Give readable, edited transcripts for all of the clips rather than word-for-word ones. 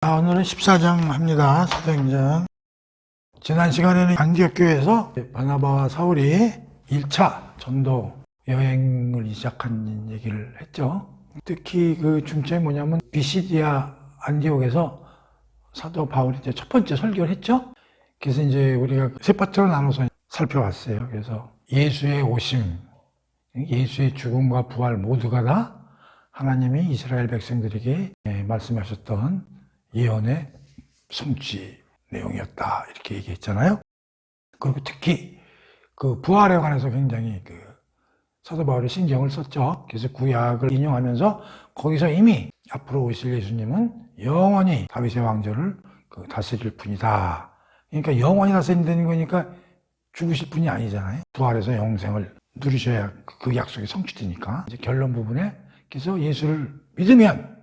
오늘은 14장 합니다. 사도행전. 지난 시간에는 안디옥 교회에서 바나바와 사울이 1차 전도 여행을 시작한 얘기를 했죠. 특히 그 중점이 뭐냐면 비시디아 안디옥에서 사도 바울이 이제 첫 번째 설교를 했죠. 그래서 이제 우리가 세 파트로 나눠서 살펴봤어요. 그래서 예수의 오심, 예수의 죽음과 부활 모두가 다 하나님이 이스라엘 백성들에게 말씀하셨던 예언의 성취 내용이었다, 이렇게 얘기했잖아요. 그리고 특히 그 부활에 관해서 굉장히 그 사도 바울이 신경을 썼죠. 그래서 구약을 인용하면서 거기서 이미 앞으로 오실 예수님은 영원히 다윗의 왕조를 다스릴 분이다. 그러니까 영원히 다스린다는 거니까 죽으실 분이 아니잖아요. 부활해서 영생을 누리셔야 그 약속이 성취되니까. 이제 결론 부분에 그래서 예수를 믿으면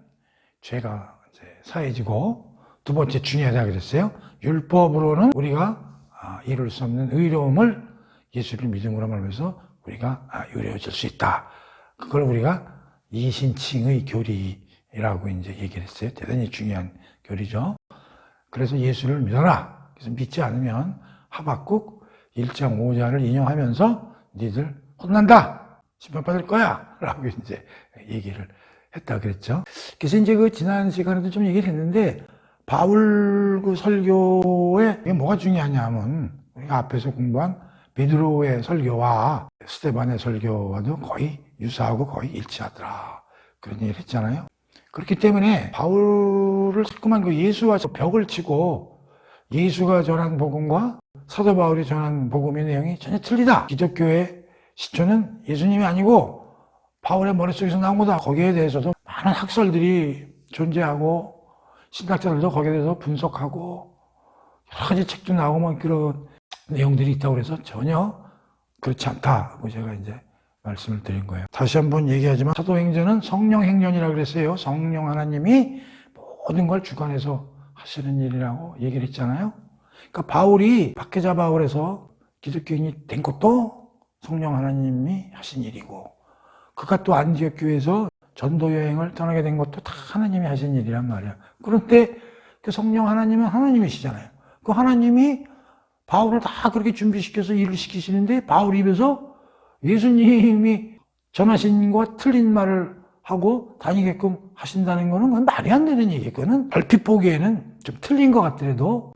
죄가 이제 사해지고, 두 번째 중요하다 그랬어요. 율법으로는 우리가 이룰 수 없는 의로움을 예수를 믿음으로 말하면서 우리가 의로워질 수 있다. 그걸 우리가 이신칭의 교리라고 이제 얘기를 했어요. 대단히 중요한 교리죠. 그래서 예수를 믿어라. 그래서 믿지 않으면 하박국 1장 5절을 인용하면서 니들 혼난다, 심판받을 거야 라고 이제 얘기를 했다 그랬죠. 그래서 이제 그 지난 시간에도 좀 얘기를 했는데, 바울 그 설교에 이게 뭐가 중요하냐 하면 우리가 앞에서 공부한 베드로의 설교와 스데반의 설교와도 거의 유사하고 거의 일치하더라, 그런 얘기를 했잖아요. 그렇기 때문에 바울을 자꾸만 그 예수와 벽을 치고 예수가 전한 복음과 사도 바울이 전한 복음의 내용이 전혀 틀리다, 기독교의 시초는 예수님이 아니고 바울의 머릿속에서 나온 거다, 거기에 대해서도 많은 학설들이 존재하고 신학자들도 거기에 대해서 분석하고 여러 가지 책도 나오고 뭐 그런 내용들이 있다고 그래서 전혀 그렇지 않다고 제가 이제 말씀을 드린 거예요. 다시 한번 얘기하지만 사도행전은 성령 행전이라고 그랬어요. 성령 하나님이 모든 걸 주관해서 하시는 일이라고 얘기를 했잖아요. 그러니까 바울이 박해자 바울에서 기독교인이 된 것도 성령 하나님이 하신 일이고, 그가 또 안디옥 교회에서 전도 여행을 떠나게 된 것도 다 하나님이 하신 일이란 말이야. 그런데 그 성령 하나님은 하나님이시잖아요. 그 하나님이 바울을 다 그렇게 준비시켜서 일을 시키시는데 바울 입에서 예수님이 전하신 것과 틀린 말을 하고 다니게끔 하신다는 거는 그건 말이 안 되는 얘기예요. 그거는 얼핏 보기에는 좀 틀린 것 같더라도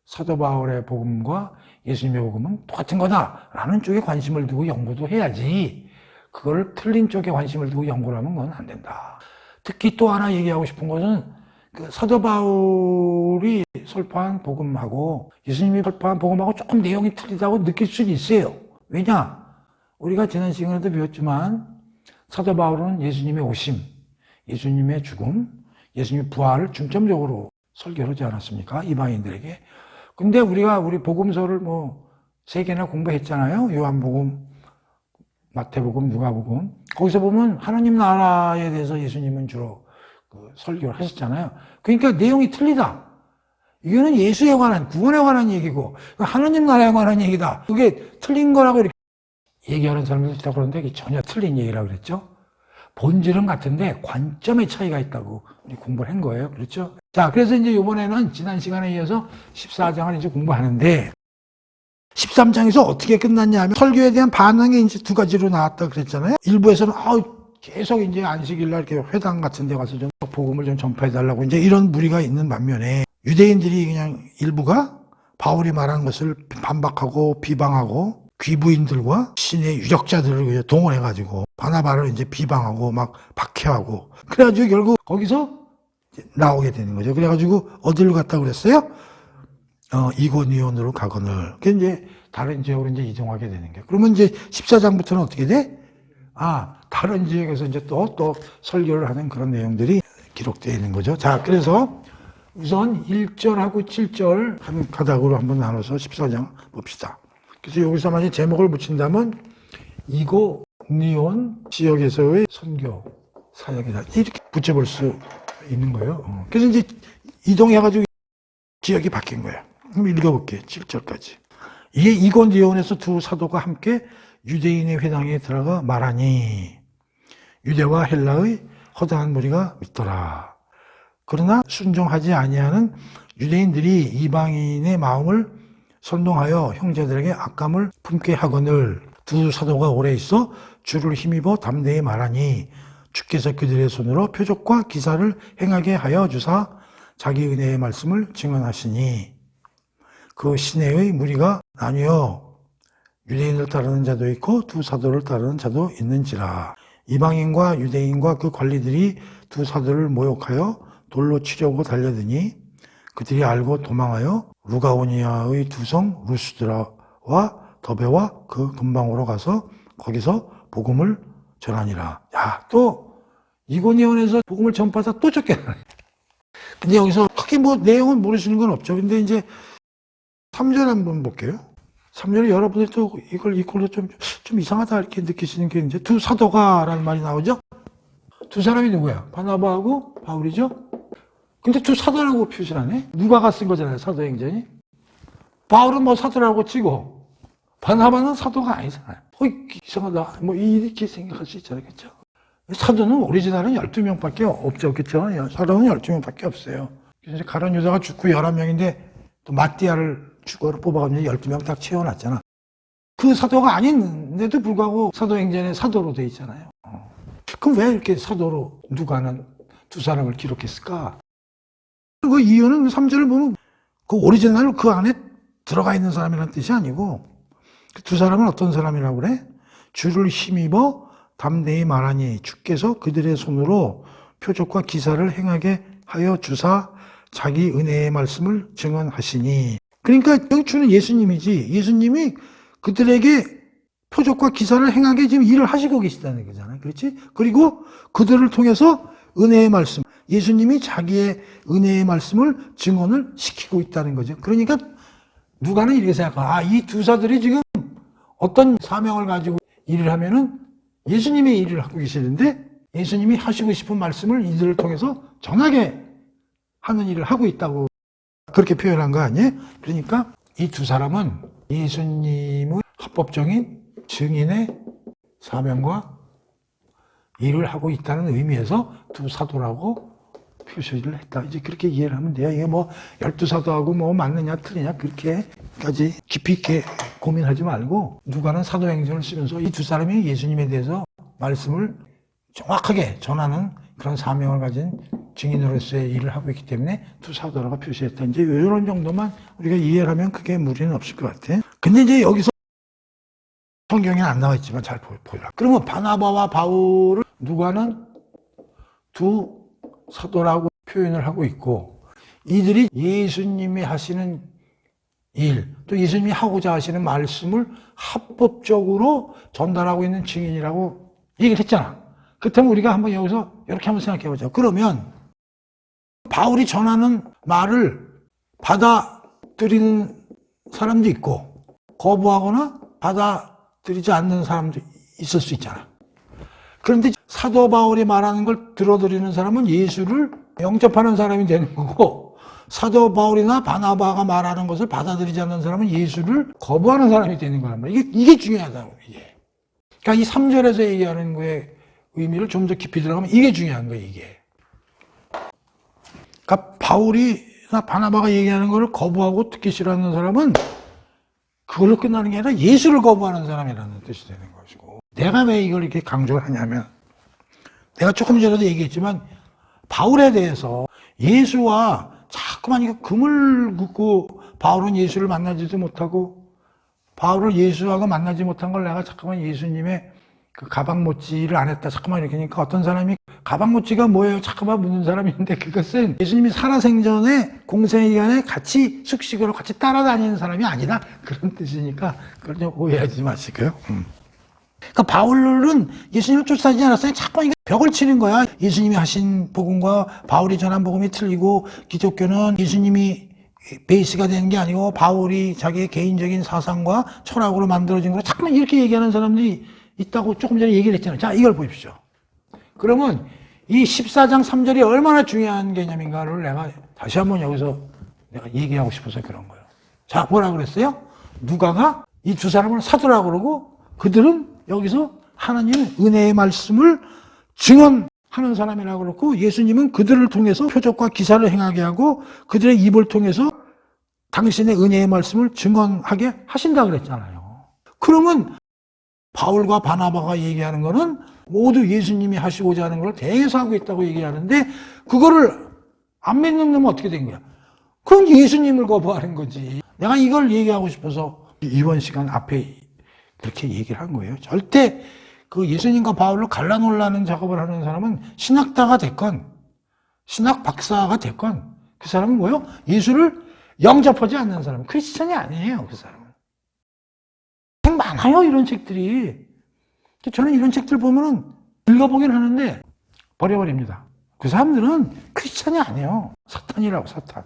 사도 바울의 복음과 예수님의 복음은 똑같은 거다라는 쪽에 관심을 두고 연구도 해야지, 그걸 틀린 쪽에 관심을 두고 연구를 하면 그건 안 된다. 특히 또 하나 얘기하고 싶은 것은 그 사도 바울이 설파한 복음하고 예수님이 설파한 복음하고 조금 내용이 틀리다고 느낄 수는 있어요. 왜냐? 우리가 지난 시간에도 배웠지만 사도 바울은 예수님의 오심, 예수님의 죽음, 예수님의 부활을 중점적으로 설교를 하지 않았습니까? 이방인들에게. 근데 우리가 우리 복음서를 뭐 3개나 공부했잖아요. 요한복음, 마태복음, 누가복음. 거기서 보면 하나님 나라에 대해서 예수님은 주로 설교를 하셨잖아요. 그러니까 내용이 틀리다. 이거는 예수에 관한, 구원에 관한 얘기고 하나님 나라에 관한 얘기다. 그게 틀린 거라고 이렇게 얘기하는 사람들도 있다고 그러는데 그게 전혀 틀린 얘기라고 그랬죠. 본질은 같은데 관점의 차이가 있다고 우리 공부를 한 거예요. 그렇죠? 자, 그래서 이제 이번에는 지난 시간에 이어서 14장을 이제 공부하는데, 13장에서 어떻게 끝났냐 하면 설교에 대한 반응이 이제 2가지로 나왔다 그랬잖아요. 일부에서는 계속 이제 안식일날 이렇게 회당 같은 데 가서 좀 복음을 좀 전파해달라고 이제 이런 무리가 있는 반면에, 유대인들이 그냥 일부가 바울이 말한 것을 반박하고 비방하고 귀부인들과 신의 유력자들을 동원해가지고 바나바를 이제 비방하고 막 박해하고, 그래가지고 결국 거기서 나오게 되는 거죠. 그래가지고 어디로 갔다고 그랬어요? 이고니온으로 가거늘. 그 이제 다른 지역으로 이제 이동하게 되는 거예요. 그러면 이제 14장부터는 어떻게 돼? 다른 지역에서 이제 또 설교를 하는 그런 내용들이 기록되어 있는 거죠. 자, 그래서 우선 1절하고 7절 한 가닥으로 한번 나눠서 14장 봅시다. 그래서 여기서 만약 제목을 붙인다면 이고니온 지역에서의 선교 사역이다, 이렇게 붙여볼 수 있는 거예요. 그래서 이제 이동해가지고 지역이 바뀐 거예요. 한번 읽어볼게요. 7절까지. 이게 이고니온에서 두 사도가 함께 유대인의 회당에 들어가 말하니 유대와 헬라의 허다한 무리가 믿더라. 그러나 순종하지 아니하는 유대인들이 이방인의 마음을 선동하여 형제들에게 악감을 품게 하거늘 두 사도가 오래 있어 주를 힘입어 담대히 말하니 주께서 그들의 손으로 표적과 기사를 행하게 하여 주사 자기 은혜의 말씀을 증언하시니 그 시내의 무리가 나뉘어 유대인을 따르는 자도 있고 두 사도를 따르는 자도 있는지라. 이방인과 유대인과 그 관리들이 두 사도를 모욕하여 돌로 치려고 달려드니 그들이 알고 도망하여 루가오니아의 두 성 루스드라와 더베와 그 근방으로 가서 거기서 복음을 전하니라. 야, 또 이고니온에서 복음을 전파하다 또 쫓겨나네. 근데 여기서 크게 뭐 내용은 모르시는 건 없죠. 근데 이제 3절 한번 볼게요. 3절에 여러분들이 또 이걸로 좀 이상하다 이렇게 느끼시는 게 이제 두 사도가라는 말이 나오죠. 두 사람이 누구야? 바나바하고 바울이죠. 근데 두 사도라고 표시를 하네. 누가가 쓴 거잖아요, 사도행전이. 바울은 뭐 사도라고 치고 바나바는 사도가 아니잖아요. 이상하다. 뭐 이렇게 생각할 수 있잖아요, 그렇죠? 사도는 오리지널은 12명밖에 없죠, 그렇죠? 사도는 12명밖에 없어요. 그래서 가룟 유다가 죽고 11명인데 또 마띠아를 주거로 뽑아가지고 12명 딱 채워놨잖아. 그 사도가 아닌데도 불구하고 사도행전에 사도로 돼 있잖아요. 그럼 왜 이렇게 사도로 누가는 두 사람을 기록했을까? 그 이유는 3절을 보면 그 오리지널 그 안에 들어가 있는 사람이라는 뜻이 아니고 그 두 사람은 어떤 사람이라고 그래? 주를 힘입어 담대히 말하니 주께서 그들의 손으로 표적과 기사를 행하게 하여 주사 자기 은혜의 말씀을 증언하시니. 그러니까 여기 주는 예수님이지. 예수님이 그들에게 표적과 기사를 행하게 지금 일을 하시고 계시다는 거잖아요. 그렇지? 그리고 그들을 통해서 은혜의 말씀, 예수님이 자기의 은혜의 말씀을 증언을 시키고 있다는 거죠. 그러니까 누가는 이렇게 생각하, 이 두 사들이 지금 어떤 사명을 가지고 일을 하면은 예수님의 일을 하고 계시는데 예수님이 하시고 싶은 말씀을 이들을 통해서 전하게 하는 일을 하고 있다고 그렇게 표현한 거 아니에요? 그러니까 이 두 사람은 예수님의 합법적인 증인의 사명과 일을 하고 있다는 의미에서 두 사도라고 표시를 했다. 이제 그렇게 이해를 하면 돼요. 이게 뭐 12사도하고 뭐 맞느냐 틀리냐 그렇게까지 깊이 있게 고민하지 말고 누가는 사도행전을 쓰면서 이 두 사람이 예수님에 대해서 말씀을 정확하게 전하는 그런 사명을 가진 증인으로서의 일을 하고 있기 때문에 두 사도라고 표시했다. 이제 이런 정도만 우리가 이해를 하면 크게 무리는 없을 것 같아. 근데 이제 여기서 성경에는 안 나와 있지만 잘 보여라. 그러면 바나바와 바울을 누가는 두 사도라고 표현을 하고 있고 이들이 예수님이 하시는 일, 또 예수님이 하고자 하시는 말씀을 합법적으로 전달하고 있는 증인이라고 얘기를 했잖아. 그렇다면 우리가 한번 여기서 이렇게 한번 생각해 보자. 그러면 바울이 전하는 말을 받아들이는 사람도 있고 거부하거나 받아들이지 않는 사람도 있을 수 있잖아. 그런데 사도 바울이 말하는 걸 들어드리는 사람은 예수를 영접하는 사람이 되는 거고 사도 바울이나 바나바가 말하는 것을 받아들이지 않는 사람은 예수를 거부하는 사람이 되는 거란 말이야. 이게 중요하다고, 이게. 그러니까 이 3절에서 얘기하는 거에 의미를 좀 더 깊이 들어가면 이게 중요한 거예요, 이게. 그러니까 바울이나 바나바가 얘기하는 거를 거부하고 듣기 싫어하는 사람은 그걸로 끝나는 게 아니라 예수를 거부하는 사람이라는 뜻이 되는 것이고. 내가 왜 이걸 이렇게 강조를 하냐면 내가 조금 전에도 얘기했지만 바울에 대해서 예수와 자꾸만 이거 금을 긋고 바울은 예수를 만나지도 못하고 바울을 예수하고 만나지 못한 걸 내가 자꾸만 예수님의 그 가방모찌를 안 했다. 자꾸만 이렇게 하니까 어떤 사람이 가방모찌가 뭐예요? 자꾸만 묻는 사람이 있는데 그것은 예수님이 살아생전에 공생애간에 같이 숙식으로 같이 따라다니는 사람이 아니다. 그런 뜻이니까 그걸 좀 오해하지 마시고요. 그러니까 바울은 예수님을 쫓아다니지 않았어요. 자꾸 벽을 치는 거야. 예수님이 하신 복음과 바울이 전한 복음이 틀리고 기독교는 예수님이 베이스가 되는 게 아니고 바울이 자기의 개인적인 사상과 철학으로 만들어진 거로 자꾸만 이렇게 얘기하는 사람들이 있다고 조금 전에 얘기를 했잖아요. 자, 이걸 보십시오. 그러면 이 14장 3절이 얼마나 중요한 개념인가를 내가 다시 한번 여기서 내가 얘기하고 싶어서 그런 거예요. 자, 뭐라 그랬어요? 누가가 이 두 사람을 사도라고 그러고 그들은 여기서 하나님의 은혜의 말씀을 증언하는 하는 사람이라고 그렇고 예수님은 그들을 통해서 표적과 기사를 행하게 하고 그들의 입을 통해서 당신의 은혜의 말씀을 증언하게 하신다 그랬잖아요. 그러면 바울과 바나바가 얘기하는 거는 모두 예수님이 하시고자 하는 걸 대해서 하고 있다고 얘기하는데 그거를 안 믿는 놈은 어떻게 된 거야? 그럼 예수님을 거부하는 거지. 내가 이걸 얘기하고 싶어서 이번 시간 앞에 그렇게 얘기를 한 거예요. 절대 그 예수님과 바울로 갈라놓으려는 작업을 하는 사람은 신학다가 됐건 신학 박사가 됐건 그 사람은 뭐예요? 예수를 영접하지 않는 사람, 크리스천이 아니에요. 그 사람은. 책 많아요, 이런 책들이. 저는 이런 책들 보면은 읽어보긴 하는데 버려버립니다. 그 사람들은 크리스천이 아니에요. 사탄이라고, 사탄.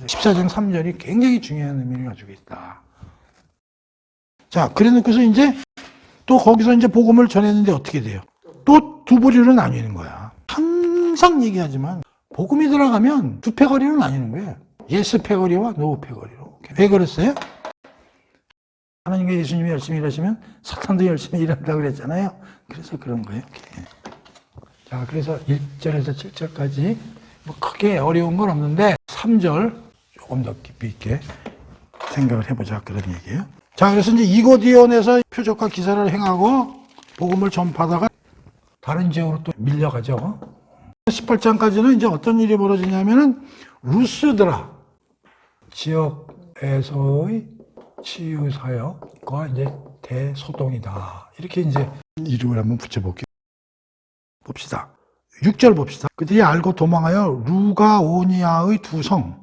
14장 3절이 굉장히 중요한 의미를 가지고 있다. 자, 그래 놓고서 이제 또 거기서 이제 복음을 전했는데 어떻게 돼요? 또 두 부류로 나뉘는 거야. 항상 얘기하지만 복음이 들어가면 두 패거리로 나뉘는 거예요. 예스 패거리와 노 패거리로. 왜 그랬어요? 하나님과 예수님이 열심히 일하시면 사탄도 열심히 일한다고 그랬잖아요. 그래서 그런 거예요. 자, 그래서 1절에서 7절까지 뭐 크게 어려운 건 없는데 3절 조금 더 깊이 있게 생각을 해보자 그런 얘기예요. 자, 그래서 이제 이고디온에서 표적과 기사를 행하고 복음을 전파하다가 다른 지역으로 또 밀려가죠. 18장까지는 이제 어떤 일이 벌어지냐면은 루스드라 지역에서의 치유 사역과 이제 대소동이다. 이렇게 이제 이름을 한번 붙여볼게요. 봅시다. 6절 봅시다. 그들이 알고 도망하여 루가오니아의 두 성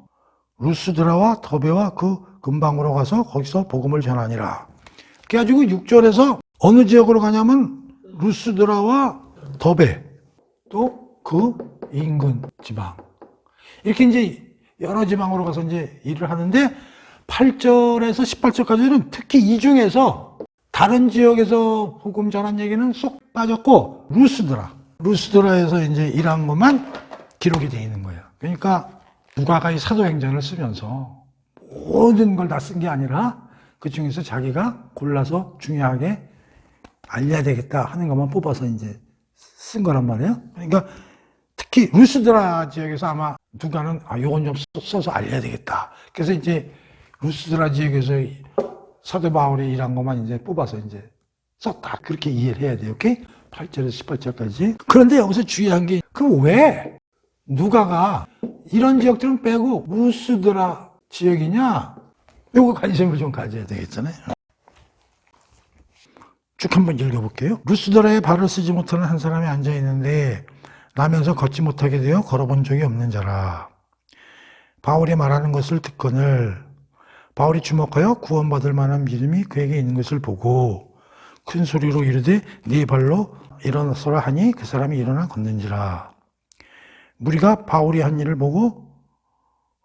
루스드라와 더베와 그 근방으로 가서 거기서 복음을 전하니라. 그래가지고 6절에서 어느 지역으로 가냐면 루스드라와 더베 또 그 인근 지방 이렇게 이제 여러 지방으로 가서 이제 일을 하는데 8절에서 18절까지는 특히 이 중에서 다른 지역에서 복음 전한 얘기는 쏙 빠졌고 루스드라에서 이제 일한 것만 기록이 되어 있는 거예요. 그러니까 누가가 이 사도행전을 쓰면서 모든 걸 다 쓴 게 아니라 그 중에서 자기가 골라서 중요하게 알려야 되겠다 하는 것만 뽑아서 이제 쓴 거란 말이에요. 그러니까 특히 루스드라 지역에서 아마 누가는 요건 좀 써서 알려야 되겠다. 그래서 이제 루스드라 지역에서 사도 바울이 일한 것만 이제 뽑아서 이제 썼다. 그렇게 이해를 해야 돼요. 오케이? 8절에서 18절까지. 그런데 여기서 중요한 게, 그럼 왜 누가가 이런 지역들은 빼고 루스드라 지역이냐? 요거 관심을 좀 가져야 되겠잖아요. 쭉 한번 읽어볼게요. 루스드라에 발을 쓰지 못하는 한 사람이 앉아있는데 나면서 걷지 못하게 되어 걸어본 적이 없는 자라. 바울이 말하는 것을 듣거늘 바울이 주목하여 구원받을 만한 믿음이 그에게 있는 것을 보고 큰 소리로 이르되 네 발로 일어나서라 하니 그 사람이 일어나 걷는지라. 무리가 바울이 한 일을 보고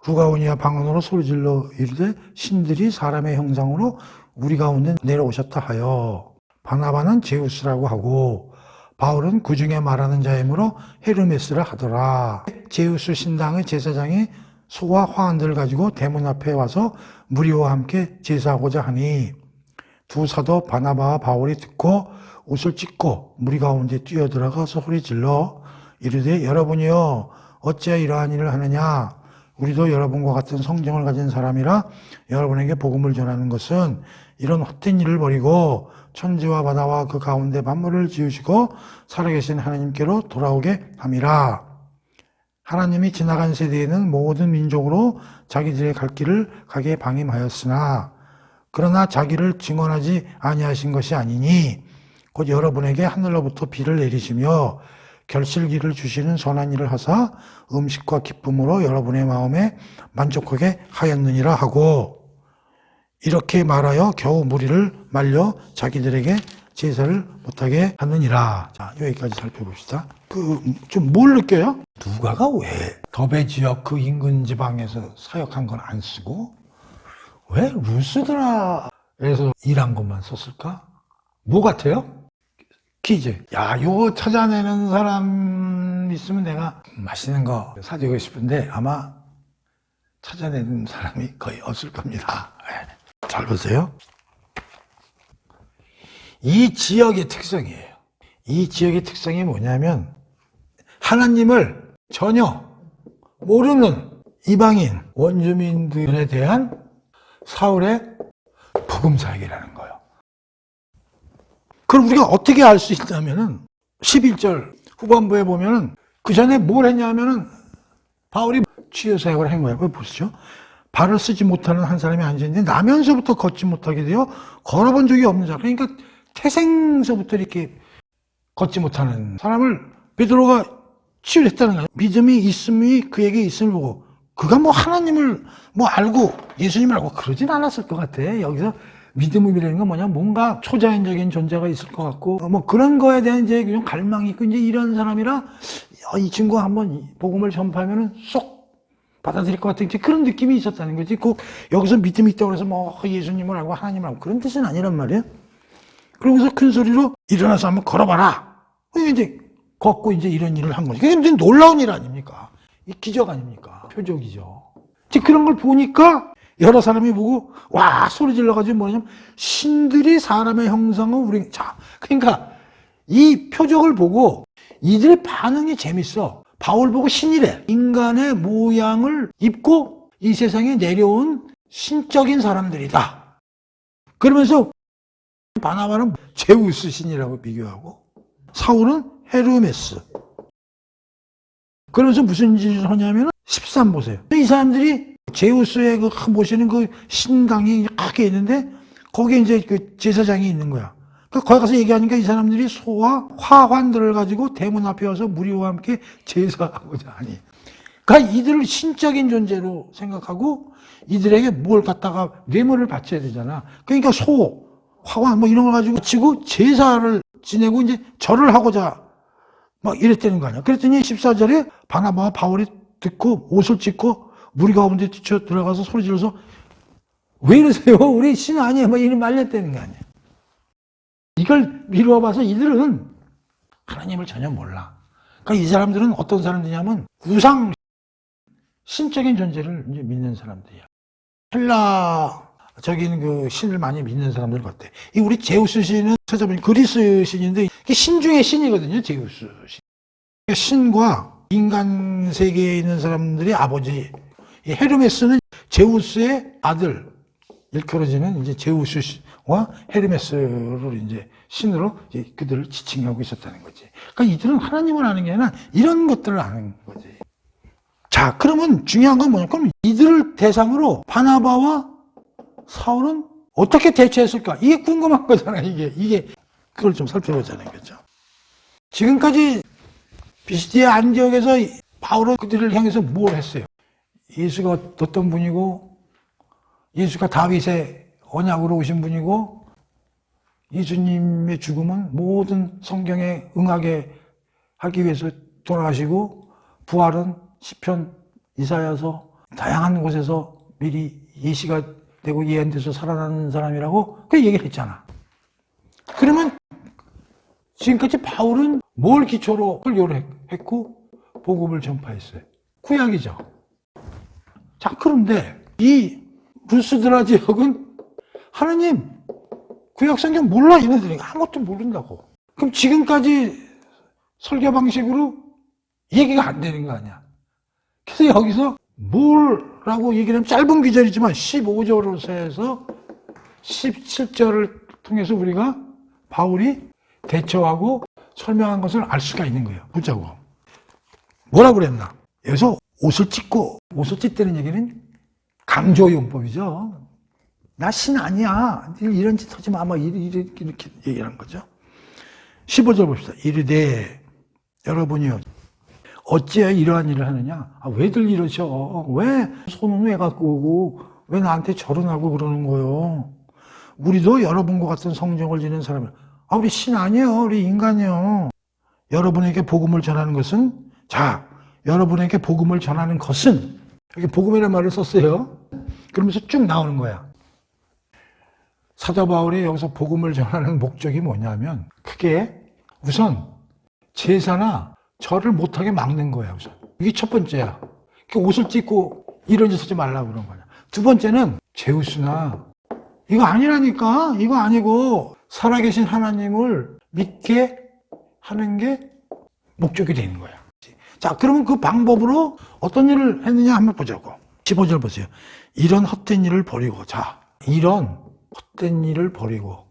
루가오니아 방언으로 소리질러 이르되 신들이 사람의 형상으로 우리 가운데 내려오셨다 하여 바나바는 제우스라고 하고 바울은 그 중에 말하는 자이므로 헤르메스라 하더라. 제우스 신당의 제사장이 소와 화환들을 가지고 대문 앞에 와서 무리와 함께 제사하고자 하니 두 사도 바나바와 바울이 듣고 옷을 찢고 무리 가운데 뛰어들어가 소리질러 이르되 여러분이여 어찌하여 이러한 일을 하느냐. 우리도 여러분과 같은 성정을 가진 사람이라 여러분에게 복음을 전하는 것은 이런 헛된 일을 버리고 천지와 바다와 그 가운데 만물을 지으시고 살아계신 하나님께로 돌아오게 함이라. 하나님이 지나간 세대에는 모든 민족으로 자기들의 갈 길을 가게 방임하였으나 그러나 자기를 증언하지 아니하신 것이 아니니 곧 여러분에게 하늘로부터 비를 내리시며 결실기를 주시는 선한 일을 하사 음식과 기쁨으로 여러분의 마음에 만족하게 하였느니라 하고 이렇게 말하여 겨우 무리를 말려 자기들에게 제사를 못하게 하느니라. 자, 여기까지 살펴봅시다. 좀 뭘 느껴요? 누가가 왜 더베 지역 그 인근 지방에서 사역한 건 안 쓰고 왜 루스드라에서 일한 것만 썼을까? 뭐 같아요? 퀴즈. 야, 요거 찾아내는 사람 있으면 내가 맛있는 거 사주고 싶은데 아마 찾아내는 사람이 거의 없을 겁니다. 잘 보세요. 이 지역의 특성이에요. 이 지역의 특성이 뭐냐면 하나님을 전혀 모르는 이방인 원주민들에 대한 사울의 복음 사역이라는 거예요. 그럼 우리가 어떻게 알 수 있냐면은 11절 후반부에 보면은 그 전에 뭘 했냐면은 바울이 치유 사역을 한 거예요. 보시죠. 발을 쓰지 못하는 한 사람이 앉아있는데 나면서부터 걷지 못하게 되어 걸어본 적이 없는 자. 그러니까 태생서부터 이렇게 걷지 못하는 사람을 베드로가 치유를 했다는 거예요. 믿음이 있음이 그에게 있음을 보고 그가 뭐 하나님을 뭐 알고 예수님을 알고 그러진 않았을 것 같아. 여기서 믿음이라는 건 뭐냐, 뭔가 초자연적인 존재가 있을 것 같고 뭐 그런 거에 대한 이제 그냥 갈망이 있고 이제 이런 사람이라 이 친구가 한번 복음을 전파하면은 쏙 받아들일 것 같은 그런 느낌이 있었다는 거지. 꼭 여기서 믿음이 있다고 해서 뭐 예수님을 알고 하나님을 알고 그런 뜻은 아니란 말이에요. 그러면서 큰 소리로 일어나서 한번 걸어봐라. 이제 걷고 이제 이런 일을 한 거지. 그게 굉장히 놀라운 일 아닙니까? 이 기적 아닙니까? 표적이죠. 이제 그런 걸 보니까 여러 사람이 보고 와 소리 질러가지고 뭐냐면 신들이 사람의 형상을 우리 자 그러니까 이 표적을 보고 이들의 반응이 재밌어. 바울 보고 신이래. 인간의 모양을 입고 이 세상에 내려온 신적인 사람들이다. 그러면서 바나바는 제우스 신이라고 비교하고 사울은 헤르메스. 그러면서 무슨 짓을 하냐면 13 보세요. 이 사람들이 제우스의 그 모시는 그 신당이 크게 있는데 거기에 이제 그 제사장이 있는 거야. 거기 가서 얘기하니까 이 사람들이 소와 화환들을 가지고 대문 앞에 와서 무리와 함께 제사하고자 하니. 그러니까 이들을 신적인 존재로 생각하고 이들에게 뭘 갖다가 뇌물을 바쳐야 되잖아. 그러니까 소, 화환 뭐 이런 걸 가지고 바치고 제사를 지내고 이제 절을 하고자 막 이랬다는 거 아니야. 그랬더니 14절에 바나바와 바울이 듣고 옷을 찢고 무리 가운데 뛰쳐 들어가서 소리 질러서 왜 이러세요? 우리 신 아니에요? 막 이리 말렸다는 거 아니야. 이걸 미루어 봐서 이들은 하나님을 전혀 몰라. 그러니까 이 사람들은 어떤 사람들이냐면 우상, 신적인 존재를 이제 믿는 사람들이야. 헬라적인 그 신을 많이 믿는 사람들 같아. 이 우리 제우스 신은 찾아보니 그리스 신인데 이게 신 중에 신이거든요, 제우스 신. 신과 인간 세계에 있는 사람들이 아버지. 이 헤르메스는 제우스의 아들. 일컬어지는 이제 제우스와 헤르메스를 이제 신으로 이제 그들을 지칭하고 있었다는 거지. 그러니까 이들은 하나님을 아는 게 아니라 이런 것들을 아는 거지. 자, 그러면 중요한 건 뭐냐? 그럼 이들을 대상으로 바나바와 사울은 어떻게 대처했을까? 이게 궁금한 거잖아, 이게. 그걸 좀 살펴보자는 거죠. 지금까지 비시디아 안디옥에서 바울은 그들을 향해서 뭘 했어요? 예수가 어떤 분이고, 예수가 다윗의 언약으로 오신 분이고 예수님의 죽음은 모든 성경에 응하게 하기 위해서 돌아가시고 부활은 시편, 이사야서 다양한 곳에서 미리 예시가 되고 예언돼서 살아나는 사람이라고 그 얘기를 했잖아. 그러면 지금까지 바울은 뭘 기초로 설교를 했고 복음을 전파했어요? 구약이죠. 자, 그런데 이 루스드라 지역은 하나님 구약 성경 몰라 이네들이 아무것도 모른다고. 그럼 지금까지 설교 방식으로 얘기가 안 되는 거 아니야. 그래서 여기서 뭐라고 얘기를 하면 짧은 구절이지만 15절에서 해서 17절을 통해서 우리가 바울이 대처하고 설명한 것을 알 수가 있는 거예요. 보자고. 뭐라고 그랬나? 여기서 옷을 찢다는 얘기는 강조용법이죠. 나 신 아니야. 이런 짓 하지 마. 이렇게 얘기하는 거죠. 15절 봅시다. 이르되 여러분이요. 어찌하여 이러한 일을 하느냐? 왜들 이러셔? 왜 손은 왜 갖고 오고 왜 나한테 절은 하고 그러는 거요? 우리도 여러분과 같은 성정을 지닌 사람이야. 우리 신 아니에요. 우리 인간이에요. 여러분에게 복음을 전하는 것은 여러분에게 복음을 전하는 것은 여기 복음이라는 말을 썼어요. 그러면서 쭉 나오는 거야. 사도 바울이 여기서 복음을 전하는 목적이 뭐냐면 크게 우선 제사나 절을 못하게 막는 거야. 우선 이게 첫 번째야. 옷을 찢고 이런 짓 하지 말라고 그런 거야. 두 번째는 제우스나 이거 아니라니까. 이거 아니고 살아계신 하나님을 믿게 하는 게 목적이 되는 거야. 자, 그러면 그 방법으로 어떤 일을 했느냐 한번 보자고. 15절 보세요. 이런 헛된 일을 버리고. 자, 이런 헛된 일을 버리고.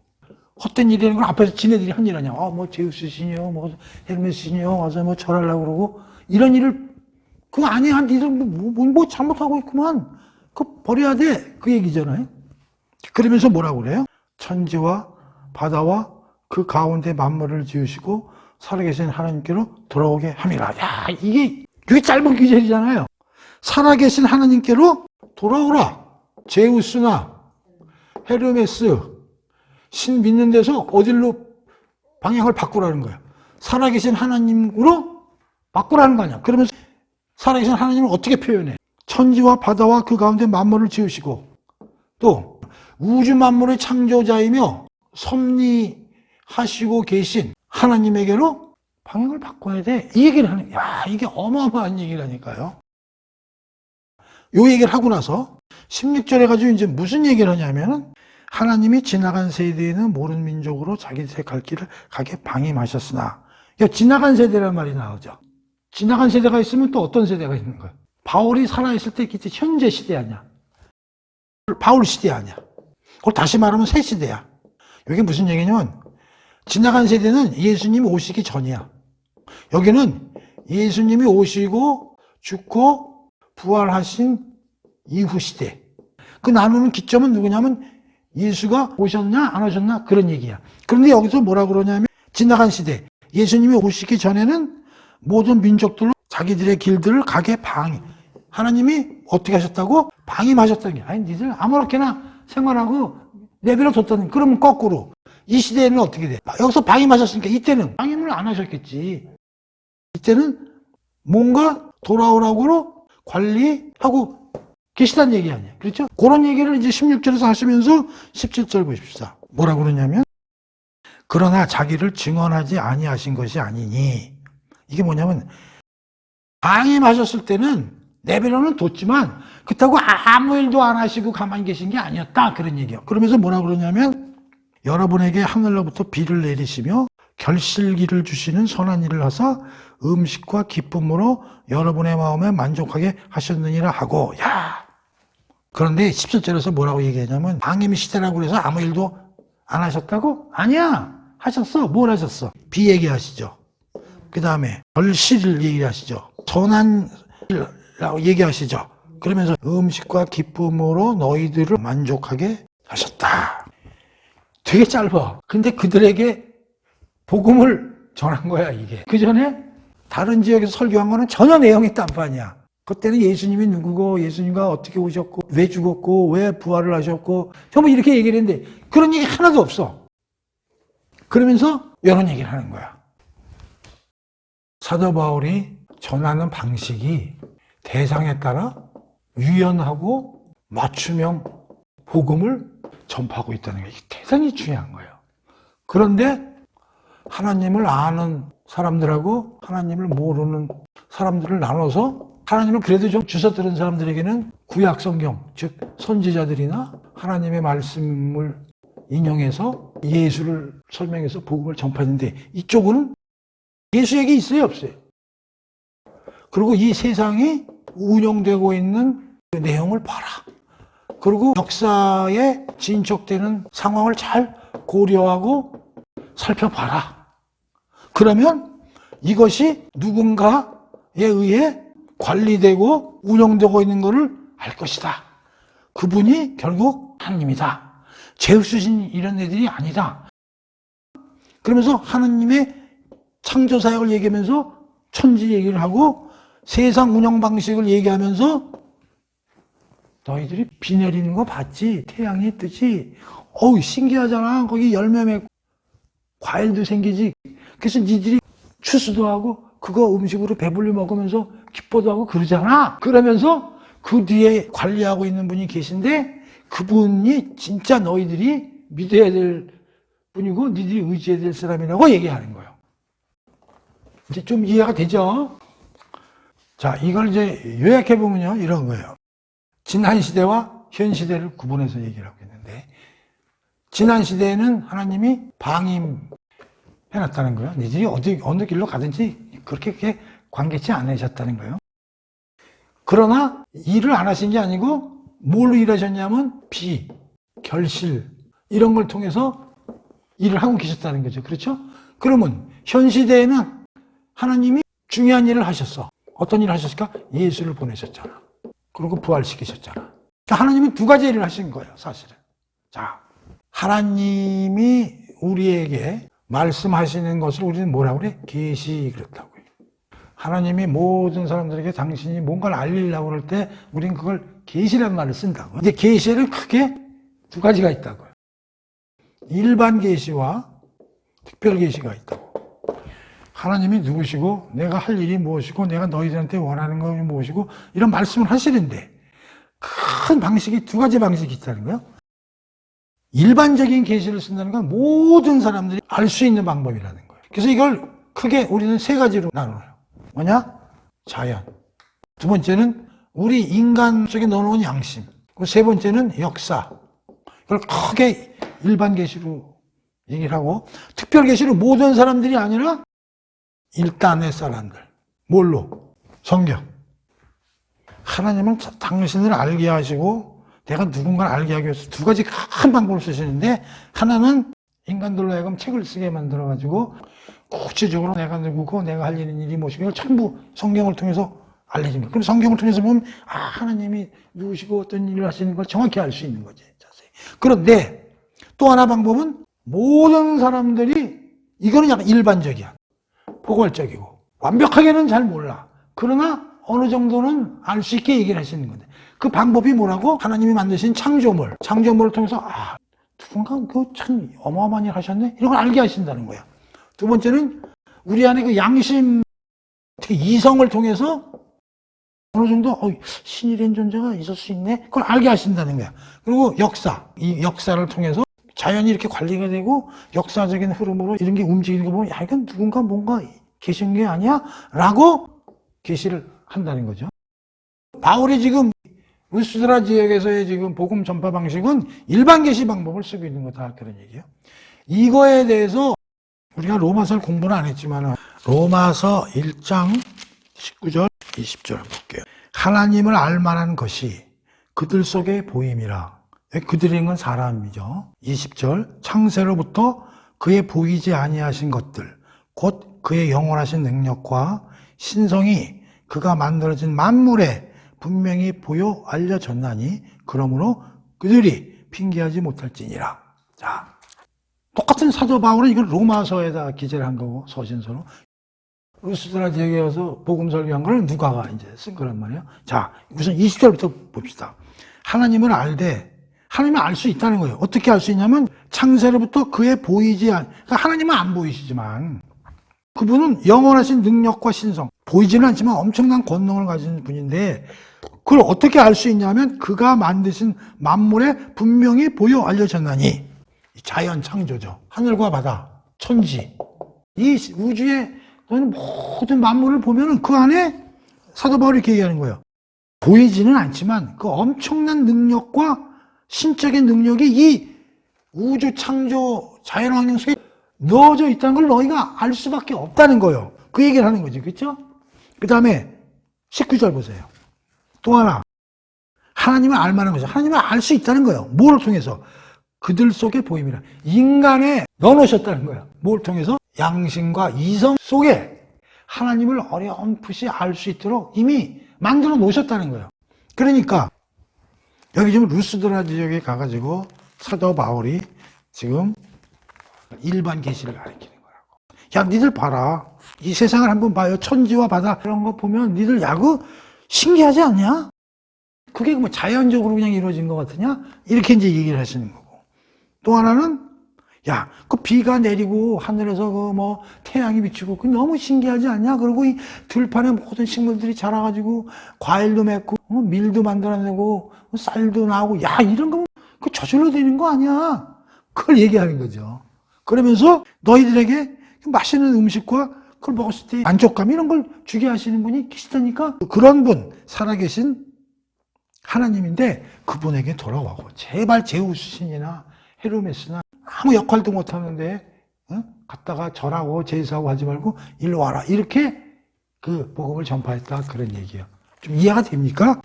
헛된 일이라는 건 앞에서 지네들이 한 일 아니야. 뭐 제우스시니요, 뭐 헤르메스시니요, 와서 뭐 절하려고 그러고. 이런 일을, 그거 아니야. 니들 뭐 잘못하고 있구만. 그거 버려야 돼. 그 얘기잖아요. 그러면서 뭐라고 그래요? 천지와 바다와 그 가운데 만물을 지으시고 살아계신 하나님께로 돌아오게 함이라. 야, 이게 짧은 구절이잖아요. 살아계신 하나님께로 돌아오라. 제우스나 헤르메스 신 믿는 데서 어디로 방향을 바꾸라는 거야. 살아계신 하나님으로 바꾸라는 거 아니야. 그러면서 살아계신 하나님을 어떻게 표현해? 천지와 바다와 그 가운데 만물을 지으시고 또 우주 만물의 창조자이며 섭리하시고 계신 하나님에게로 방향을 바꿔야 돼. 이 얘기를 하는, 야, 이게 어마어마한 얘기라니까요. 요 얘기를 하고 나서 16절에 가지고 이제 무슨 얘기를 하냐면은 하나님이 지나간 세대에는 모르는 민족으로 자기 갈 길을 가게 방임하셨으나. 지나간 세대란 말이 나오죠. 지나간 세대가 있으면 또 어떤 세대가 있는 거예요? 바울이 살아있을 때 그때 현재 시대 아니야. 바울 시대 아니야. 그걸 다시 말하면 새 시대야. 이게 무슨 얘기냐면 지나간 세대는 예수님이 오시기 전이야. 여기는 예수님이 오시고 죽고 부활하신 이후 시대. 그 나누는 기점은 누구냐면 예수가 오셨냐 안 오셨냐 그런 얘기야. 그런데 여기서 뭐라 그러냐면 지나간 시대. 예수님이 오시기 전에는 모든 민족들로 자기들의 길들을 가게 하나님이 어떻게 하셨다고? 방임하셨다는 게. 아니 니들 아무렇게나 생활하고 내버려 뒀다는. 그러면 거꾸로 이 시대에는 어떻게 돼? 여기서 방임하셨으니까 이때는 방임을 안 하셨겠지. 이때는 뭔가 돌아오라고 관리하고 계시다는 얘기 아니야. 그렇죠? 그런 얘기를 이제 16절에서 하시면서 17절 보십시다. 뭐라고 그러냐면 그러나 자기를 증언하지 아니하신 것이 아니니. 이게 뭐냐면 방임하셨을 때는 내버려는 뒀지만 그렇다고 아무 일도 안 하시고 가만히 계신 게 아니었다. 그런 얘기예요. 그러면서 뭐라고 그러냐면 여러분에게 하늘로부터 비를 내리시며 결실기를 주시는 선한 일을 하사 음식과 기쁨으로 여러분의 마음에 만족하게 하셨느니라 하고. 야, 그런데 17절에서 뭐라고 얘기하냐면 방임 시대라고 그래서 아무 일도 안 하셨다고? 아니야. 하셨어. 뭘 하셨어? 비 얘기하시죠. 그 다음에 결실을 얘기하시죠. 선한 일이라고 얘기하시죠. 그러면서 음식과 기쁨으로 너희들을 만족하게 하셨다. 되게 짧아. 근데 그들에게 복음을 전한 거야, 이게. 그 전에 다른 지역에서 설교한 거는 전혀 내용이 딴판이야. 그때는 예수님이 누구고, 예수님과 어떻게 오셨고, 왜 죽었고, 왜 부활을 하셨고, 전부 이렇게 얘기를 했는데, 그런 얘기 하나도 없어. 그러면서 이런 얘기를 하는 거야. 사도 바울이 전하는 방식이 대상에 따라 유연하고 맞춤형 복음을 전파하고 있다는 게 대단히 중요한 거예요. 그런데 하나님을 아는 사람들하고 하나님을 모르는 사람들을 나눠서 하나님을 그래도 좀 주워 들은 사람들에게는 구약 성경, 즉 선지자들이나 하나님의 말씀을 인용해서 예수를 설명해서 복음을 전파했는데 이쪽은 예수 얘기 있어요, 없어요? 그리고 이 세상이 운영되고 있는 그 내용을 봐라. 그리고 역사에 진척되는 상황을 잘 고려하고 살펴봐라. 그러면 이것이 누군가에 의해 관리되고 운영되고 있는 것을 알 것이다. 그분이 결국 하나님이다. 제우스신 이런 애들이 아니다. 그러면서 하나님의 창조 사역을 얘기하면서 천지 얘기를 하고 세상 운영 방식을 얘기하면서 너희들이 비 내리는 거 봤지? 태양이 뜨지? 어우 신기하잖아. 거기 열매 맺고 과일도 생기지. 그래서 니들이 추수도 하고 그거 음식으로 배불리 먹으면서 기뻐도 하고 그러잖아. 그러면서 그 뒤에 관리하고 있는 분이 계신데 그분이 진짜 너희들이 믿어야 될 분이고 니들이 의지해야 될 사람이라고 얘기하는 거예요. 이제 좀 이해가 되죠? 자, 이걸 이제 요약해보면요, 이런 거예요. 지난 시대와 현 시대를 구분해서 얘기를 하고 있는데, 지난 시대에는 하나님이 방임해놨다는 거예요. 니들이 어느 길로 가든지 그렇게 관계치 않으셨다는 거예요. 그러나 일을 안 하신 게 아니고 뭘로 일하셨냐면 결실 이런 걸 통해서 일을 하고 계셨다는 거죠. 그렇죠? 그러면 현 시대에는 하나님이 중요한 일을 하셨어. 어떤 일을 하셨을까? 예수를 보내셨잖아. 그리고 부활시키셨잖아. 그러니까 하나님은 두 가지 일을 하신 거예요, 사실은. 자, 하나님이 우리에게 말씀하시는 것을 우리는 뭐라고 그래? 계시 그랬다고요. 하나님이 모든 사람들에게 당신이 뭔가를 알리려고 그럴 때 우리는 그걸 계시라는 말을 쓴다고. 근데 계시는 크게 두 가지가 있다고요. 일반 계시와 특별 계시가 있다고. 하나님이 누구시고 내가 할 일이 무엇이고 내가 너희들한테 원하는 것이 무엇이고 이런 말씀을 하시는데 큰 방식이 두 가지 방식이 있다는 거예요. 일반적인 계시를 쓴다는 건 모든 사람들이 알 수 있는 방법이라는 거예요. 그래서 이걸 크게 우리는 세 가지로 나눠요. 뭐냐? 자연. 두 번째는 우리 인간 속에 넣어놓은 양심. 그리고 세 번째는 역사. 이걸 크게 일반 계시로 얘기를 하고 특별 계시로 모든 사람들이 아니라 일단의 사람들. 뭘로? 성경. 하나님은 당신을 알게 하시고 내가 누군가를 알게 하기 위해서 두 가지 큰 방법을 쓰시는데 하나는 인간들로 하여금 책을 쓰게 만들어가지고 구체적으로 내가 누구고 내가 할 일이 무엇이고 이걸 전부 성경을 통해서 알려줍니다. 그럼 성경을 통해서 보면 하나님이 누구시고 어떤 일을 하시는 걸 정확히 알 수 있는 거지. 자세히. 그런데 또 하나 방법은 모든 사람들이 이거는 약간 일반적이야. 포괄적이고 완벽하게는 잘 몰라. 그러나 어느 정도는 알 수 있게 얘기를 하시는 건데 그 방법이 뭐라고? 하나님이 만드신 창조물을 통해서 누군가 그 참 어마어마한 일 하셨네? 이런 걸 알게 하신다는 거야. 두 번째는 우리 안에 그 양심, 특히 이성을 통해서 어느 정도 신이라는 존재가 있을 수 있네? 그걸 알게 하신다는 거야. 그리고 역사, 이 역사를 통해서 자연이 이렇게 관리가 되고 역사적인 흐름으로 이런 게 움직이는 거 보면 이건 누군가 뭔가 계신 게 아니야? 라고 계시를 한다는 거죠. 바울이 지금 루스드라 지역에서의 지금 복음 전파 방식은 일반 계시 방법을 쓰고 있는 거다 그런 얘기예요. 이거에 대해서 우리가 로마서를 공부는 안 했지만 로마서 1장 19절 20절 볼게요. 하나님을 알만한 것이 그들 속에 보임이라. 그들인 건 사람이죠. 20절 창세로부터 그의 보이지 아니하신 것들 곧 그의 영원하신 능력과 신성이 그가 만들어진 만물에 분명히 보여 알려졌나니 그러므로 그들이 핑계하지 못할지니라. 자, 똑같은 사도 바울은 이걸 로마서에다 기재를 한 거고 서신서로 루스드라 지역에 와서 복음 설교한 걸 누가가 이제 쓴 거란 말이에요. 자, 우선 20절부터 봅시다. 하나님을 알 수 있다는 거예요. 어떻게 알 수 있냐면 창세로부터 그의 보이지 그러니까 하나님은 안 보이시지만 그분은 영원하신 능력과 신성 보이지는 않지만 엄청난 권능을 가진 분인데 그걸 어떻게 알 수 있냐면 그가 만드신 만물에 분명히 보여 알려졌나니 자연 창조죠. 하늘과 바다, 천지 이 우주의 모든 만물을 보면은 그 안에 사도 바울이 이렇게 얘기하는 거예요. 보이지는 않지만 그 엄청난 능력과 신적인 능력이 이 우주 창조 자연 환경 속에 넣어져 있다는 걸 너희가 알 수밖에 없다는 거예요. 그 얘기를 하는 거죠. 그렇죠? 그 다음에 19절 보세요. 또 하나 하나님을 알만한 거죠. 하나님을 알 수 있다는 거예요. 뭘 통해서? 그들 속에 보임이라. 인간에 넣어놓으셨다는 거예요. 뭘 통해서? 양심과 이성 속에 하나님을 어렴풋이 알 수 있도록 이미 만들어 놓으셨다는 거예요. 그러니까 여기 지금 루스드라 지역에 가가지고 사도 바울이 지금 일반 계시를 가리키는 거라고. 야, 니들 봐라. 이 세상을 한번 봐요. 천지와 바다 이런 거 보면 니들 야구 신기하지 않냐? 그게 뭐 자연적으로 그냥 이루어진 것 같으냐? 이렇게 이제 얘기를 하시는 거고. 또 하나는 야, 그 비가 내리고 하늘에서 그 뭐 태양이 비치고 그 너무 신기하지 않냐? 그리고 이 들판에 모든 식물들이 자라가지고 과일도 맺고 밀도 만들어내고 쌀도 나오고 야, 이런 거 그 저절로 되는 거 아니야? 그걸 얘기하는 거죠. 그러면서 너희들에게 맛있는 음식과 그걸 먹었을 때 만족감 이런 걸 주게 하시는 분이 계시다니까 그런 분 살아계신 하나님인데 그분에게 돌아가고 제발 제우스신이나 헤르메스나 아무 역할도 못하는데 갔다가 절하고 제사하고 하지 말고 일로 와라 이렇게 그 복음을 전파했다 그런 얘기예요. 좀 이해가 됩니까?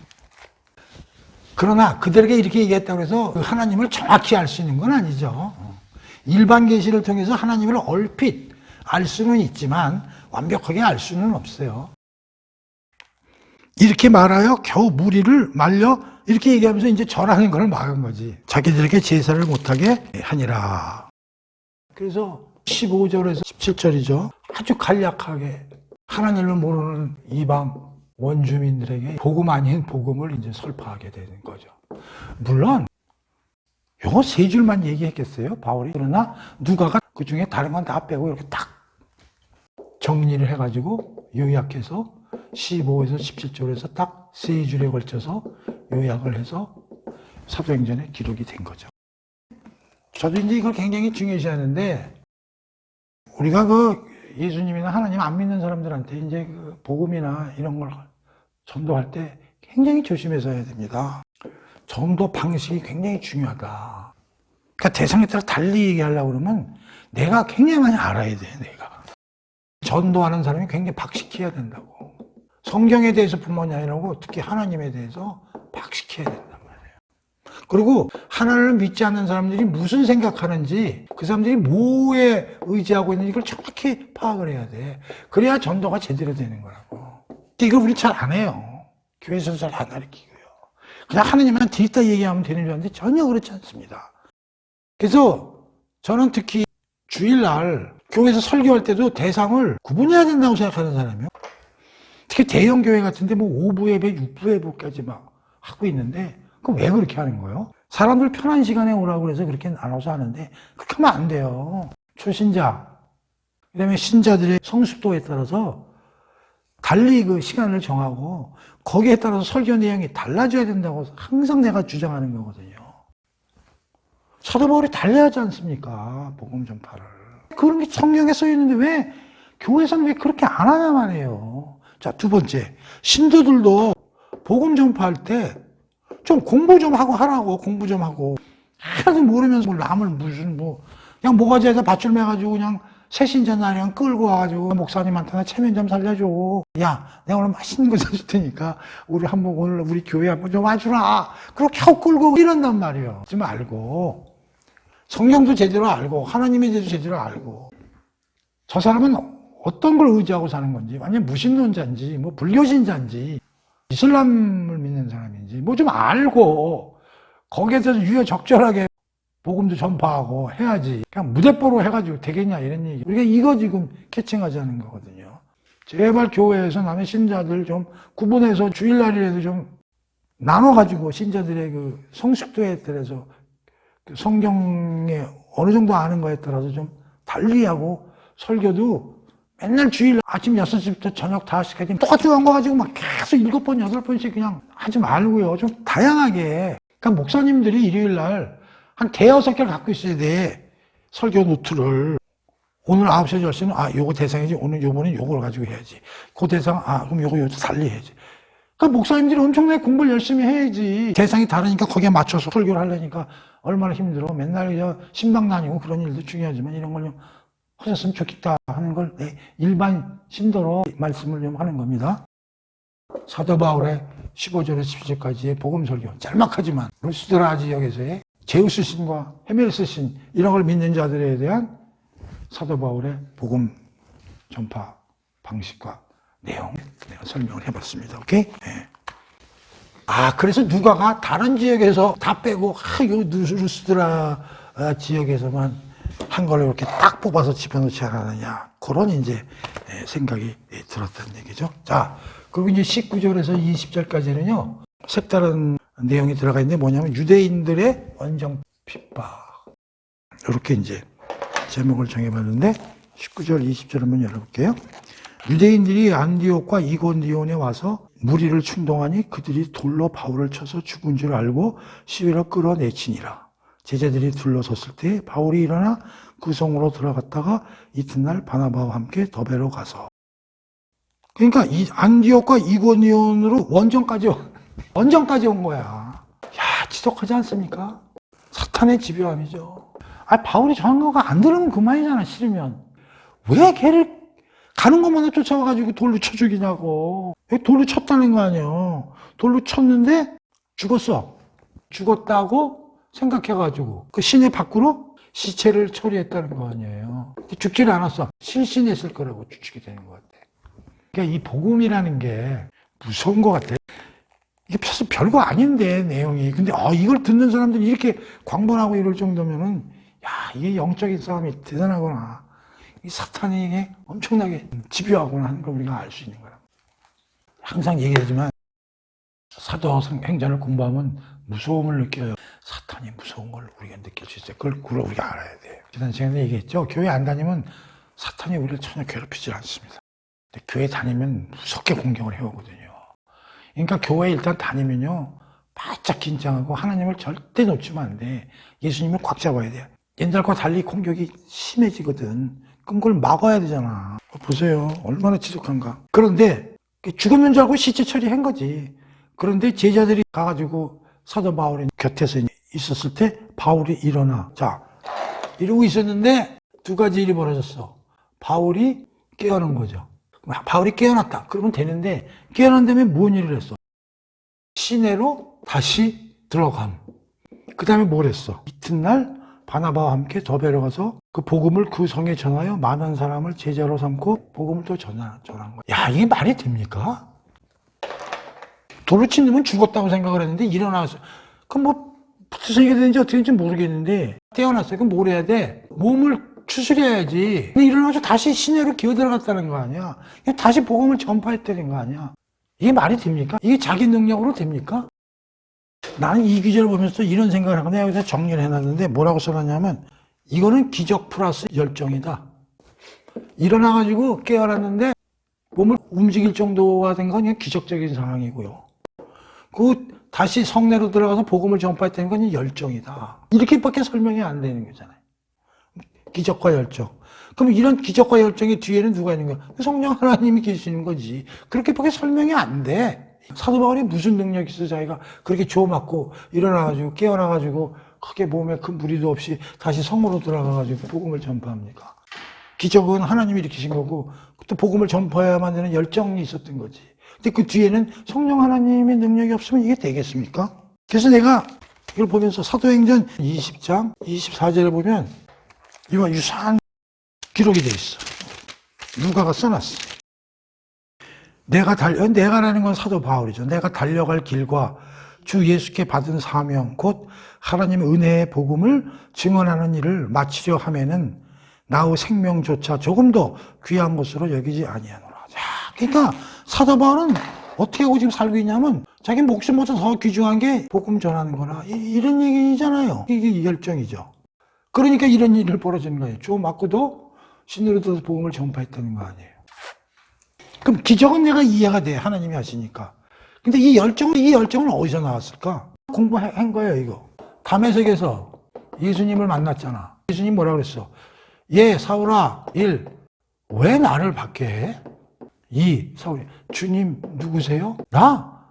그러나 그들에게 이렇게 얘기했다고 해서 하나님을 정확히 알 수 있는 건 아니죠. 일반 계시를 통해서 하나님을 얼핏 알 수는 있지만 완벽하게 알 수는 없어요. 이렇게 말하여 겨우 무리를 말려 이렇게 얘기하면서 이제 절하는 걸 막은 거지. 자기들에게 제사를 못하게 하니라. 그래서 15절에서 17절이죠. 아주 간략하게 하나님을 모르는 이방 원주민들에게 복음 아닌 복음을 이제 설파하게 되는 거죠. 물론 요거 세 줄만 얘기했겠어요, 바울이. 그러나 누가가 그 중에 다른 건 다 빼고 이렇게 딱 정리를 해가지고 요약해서 15에서 17절에서 딱 세 줄에 걸쳐서 요약을 해서 사도행전에 기록이 된 거죠. 저도 이제 이걸 굉장히 중요시 하는데, 우리가 그 예수님이나 하나님 안 믿는 사람들한테 이제 그 복음이나 이런 걸 전도할 때 굉장히 조심해서 해야 됩니다. 전도 방식이 굉장히 중요하다. 그러니까 대상에 따라 달리 얘기하려고 그러면 내가 굉장히 많이 알아야 돼, 내가. 전도하는 사람이 굉장히 박식해야 된다고. 성경에 대해서 뿐만이 아니라고 특히 하나님에 대해서 박식해야 된단 말이에요. 그리고 하나님을 믿지 않는 사람들이 무슨 생각하는지, 그 사람들이 뭐에 의지하고 있는지 그걸 정확히 파악을 해야 돼. 그래야 전도가 제대로 되는 거라고. 이걸 우리 잘 안 해요. 교회에서 잘 안 가르치고요. 그냥 하나님만 뒤집다 얘기하면 되는 줄 아는데 전혀 그렇지 않습니다. 그래서 저는 특히 주일날 교회에서 설교할 때도 대상을 구분해야 된다고 생각하는 사람이에요. 특히 대형 교회 같은데 뭐 5부 예배, 6부 예배까지 막 하고 있는데 그럼 왜 그렇게 하는 거예요? 사람들 편한 시간에 오라고 그래서 그렇게 나눠서 하는데 그렇게 하면 안 돼요. 초신자, 그 다음에 신자들의 성숙도에 따라서 달리 그 시간을 정하고 거기에 따라서 설교 내용이 달라져야 된다고 항상 내가 주장하는 거거든요. 사도 바울이 달라야지 않습니까? 복음 전파를. 그런 게 성경에 써 있는데 왜 교회에서는 왜 그렇게 안 하냐 말이에요. 자, 두 번째, 신도들도 복음 전파할 때 좀 공부 좀 하고 하라고. 공부 좀 하고. 하나도 모르면서 남을 무슨 그냥 모가지에다 밧줄 매가지고 그냥 새신자 날 그냥 끌고 와가지고 목사님한테 나 체면 좀 살려줘. 야, 내가 오늘 맛있는 거 사줄 테니까 오늘 우리 교회 한번 좀 와주라. 그렇게 하고 끌고 이런단 말이에요. 좀 알고. 성경도 제대로 알고 하나님에 대해서 제대로 알고. 저 사람은 어떤 걸 의지하고 사는 건지, 완전 무신론자인지 뭐 불교신자인지 이슬람을 믿는 사람인지 뭐 좀 알고 거기에 대해서 유효적절하게 복음도 전파하고 해야지. 그냥 무대뽀로 해가지고 되겠냐 이런 얘기. 우리가 이거 지금 캐칭하자는 거거든요. 제발 교회에서 남의 신자들 좀 구분해서 주일날이라도 좀 나눠가지고 신자들의 그 성숙도에 따라서 그 성경에 어느 정도 아는 거에 따라서 좀 달리하고 설교도 맨날 주일 아침 6시부터 저녁 5시까지 똑같은 거 가지고 막 계속 7번, 8번씩 그냥 하지 말고요. 좀 다양하게. 그러니까 목사님들이 일요일날 한 대여섯 개를 갖고 있어야 돼. 설교 노트를. 오늘 9시, 10시는 요거 대상이지. 오늘 요번엔 요걸 가지고 해야지. 그 대상, 그럼 요거 달리 해야지. 그러니까 목사님들이 엄청나게 공부를 열심히 해야지. 대상이 다르니까 거기에 맞춰서 설교를 하려니까 얼마나 힘들어. 맨날 신방 다니고 그런 일도 중요하지만 이런 걸 좀 하셨으면 좋겠다 하는 걸 일반 신도로 말씀을 좀 하는 겁니다. 사도 바울의 15절에서 17절까지의 복음 설교. 짤막하지만 루스드라 지역에서의 제우스 신과 헤멜스 신 이런 걸 믿는 자들에 대한 사도 바울의 복음 전파 방식과 내용 내가 설명을 해봤습니다. 오케이? 네. 그래서 누가가 다른 지역에서 다 빼고 요 루스드라 지역에서만 한 걸 이렇게 딱 뽑아서 집어넣지 않았느냐. 그런 이제 생각이 들었다는 얘기죠. 자, 그리고 이제 19절에서 20절까지는요, 색다른 내용이 들어가 있는데 뭐냐면 유대인들의 원정 핍박. 이렇게 이제 제목을 정해봤는데 19절, 20절 한번 열어볼게요. 유대인들이 안디옥과 이고니온에 와서 무리를 충동하니 그들이 돌로 바울을 쳐서 죽은 줄 알고 시위로 끌어내치니라. 제자들이 둘러섰을 때 바울이 일어나 그 성으로 들어갔다가 이튿날 바나바와 함께 더베로 가서. 그러니까 이 안디옥과 이고니온으로 원정까지 온 거야. 야, 지독하지 않습니까? 사탄의 집요함이죠. 바울이 저런 거가 안 들으면 그만이잖아, 싫으면. 왜 걔를 가는 것마다 쫓아와가지고 돌로 쳐 죽이냐고. 돌로 쳤다는 거 아니에요. 돌로 쳤는데 죽었어. 죽었다고 생각해가지고 그 시내 밖으로 시체를 처리했다는 거 아니에요. 죽지는 않았어. 실신했을 거라고 추측이 되는 것 같아. 그러니까 이 복음이라는 게 무서운 것 같아. 이게 사실 별거 아닌데 내용이. 근데 이걸 듣는 사람들이 이렇게 광분하고 이럴 정도면은 야, 이게 영적인 싸움이 대단하구나. 이 사탄이 이게 엄청나게 집요하구나 하는 걸 우리가 알 수 있는 거야. 항상 얘기하지만 사도행전을 공부하면 무서움을 느껴요. 사탄이 무서운 걸 우리가 느낄 수 있어요. 그걸 우리가 알아야 돼요. 지난 시간에 얘기했죠. 교회 안 다니면 사탄이 우리를 전혀 괴롭히지 않습니다. 근데 교회 다니면 무섭게 공격을 해오거든요. 그러니까 교회 일단 다니면요, 바짝 긴장하고 하나님을 절대 놓치면 안 돼. 예수님을 꽉 잡아야 돼요. 옛날과 달리 공격이 심해지거든. 그럼 그걸 막아야 되잖아. 보세요. 얼마나 지독한가. 그런데 죽었는 줄 알고 시체 처리한 거지. 그런데 제자들이 가가지고 사도 바울의 곁에서 있었을 때 바울이 일어나. 자, 이러고 있었는데 두 가지 일이 벌어졌어. 바울이 깨어난 거죠. 바울이 깨어났다. 그러면 되는데 깨어난 다음에 뭔 일을 했어? 시내로 다시 들어감. 그 다음에 뭘 했어? 이튿날 바나바와 함께 더베로 가서 그 복음을 그 성에 전하여 많은 사람을 제자로 삼고 복음을 또 전한 거야. 야, 이게 말이 됩니까? 돌로 친 놈은 죽었다고 생각을 했는데 일어나서 그럼 뭐 무슨 얘기가 되는지 어떻게 되는지 모르겠는데 깨어났어요. 그럼 뭘 해야 돼? 몸을 추스려야지. 근데 일어나서 다시 시내로 기어 들어갔다는 거 아니야. 다시 복음을 전파했다는 거 아니야. 이게 말이 됩니까? 이게 자기 능력으로 됩니까? 나는 이 기절을 보면서 이런 생각을 하고 내가 여기서 정리를 해놨는데 뭐라고 써놨냐면 이거는 기적 플러스 열정이다. 일어나가지고 깨어났는데 몸을 움직일 정도가 된 건 그냥 기적적인 상황이고요. 다시 성내로 들어가서 복음을 전파했다는 건 열정이다. 이렇게밖에 설명이 안 되는 거잖아요. 기적과 열정. 그럼 이런 기적과 열정의 뒤에는 누가 있는 거야? 성령 하나님이 계시는 거지. 그렇게밖에 설명이 안 돼. 사도 바울이 무슨 능력이 있어 자기가 그렇게 조맞고 일어나가지고 깨어나가지고 크게 몸에 큰 무리도 없이 다시 성으로 들어가가지고 복음을 전파합니까? 기적은 하나님이 일으키신 거고 또 복음을 전파해야만 되는 열정이 있었던 거지. 근데 그 뒤에는 성령 하나님의 능력이 없으면 이게 되겠습니까? 그래서 내가 이걸 보면서 사도행전 20장 24절을 보면 이와 유사한 기록이 돼 있어. 누가가 써놨어. 내가라는 건 사도 바울이죠. 내가 달려갈 길과 주 예수께 받은 사명, 곧 하나님의 은혜의 복음을 증언하는 일을 마치려 하면은 나의 생명조차 조금 더 귀한 것으로 여기지 아니하노라. 자, 그러니까 사도 바울은 어떻게 하고 지금 살고 있냐면 자기 목숨보다 더 귀중한 게 복음 전하는 거라 이런 얘기잖아요. 이게 열정이죠. 그러니까 이런 일을 벌어지는 거예요. 주 맞고도 신으로 들어서 복음을 전파했다는 거 아니에요. 그럼 기적은 내가 이해가 돼. 하나님이 하시니까. 근데 이 열정은 어디서 나왔을까? 공부한 거예요, 이거. 담에색에서 예수님을 만났잖아. 예수님 뭐라 그랬어? 사울아, 1. 왜 나를 받게 해? 2. 사울이, 주님 누구세요? 나?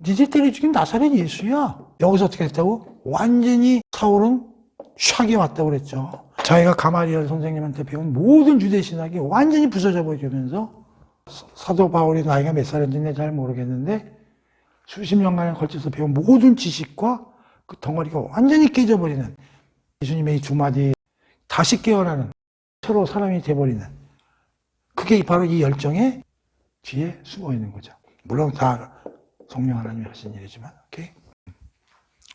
니들 때려 죽인 나사렛 예수야. 여기서 어떻게 했다고? 완전히 사울은 샥이 왔다고 그랬죠. 자기가 가마리엘 선생님한테 배운 모든 유대 신학이 완전히 부서져 버리면서 사도 바울이 나이가 몇 살인지는 잘 모르겠는데 수십 년간에 걸쳐서 배운 모든 지식과 그 덩어리가 완전히 깨져버리는 예수님의 이 두 마디 다시 깨어나는 새로 사람이 돼버리는 그게 바로 이 열정의 뒤에 숨어 있는 거죠. 물론 다 성령 하나님이 하신 일이지만 오케이?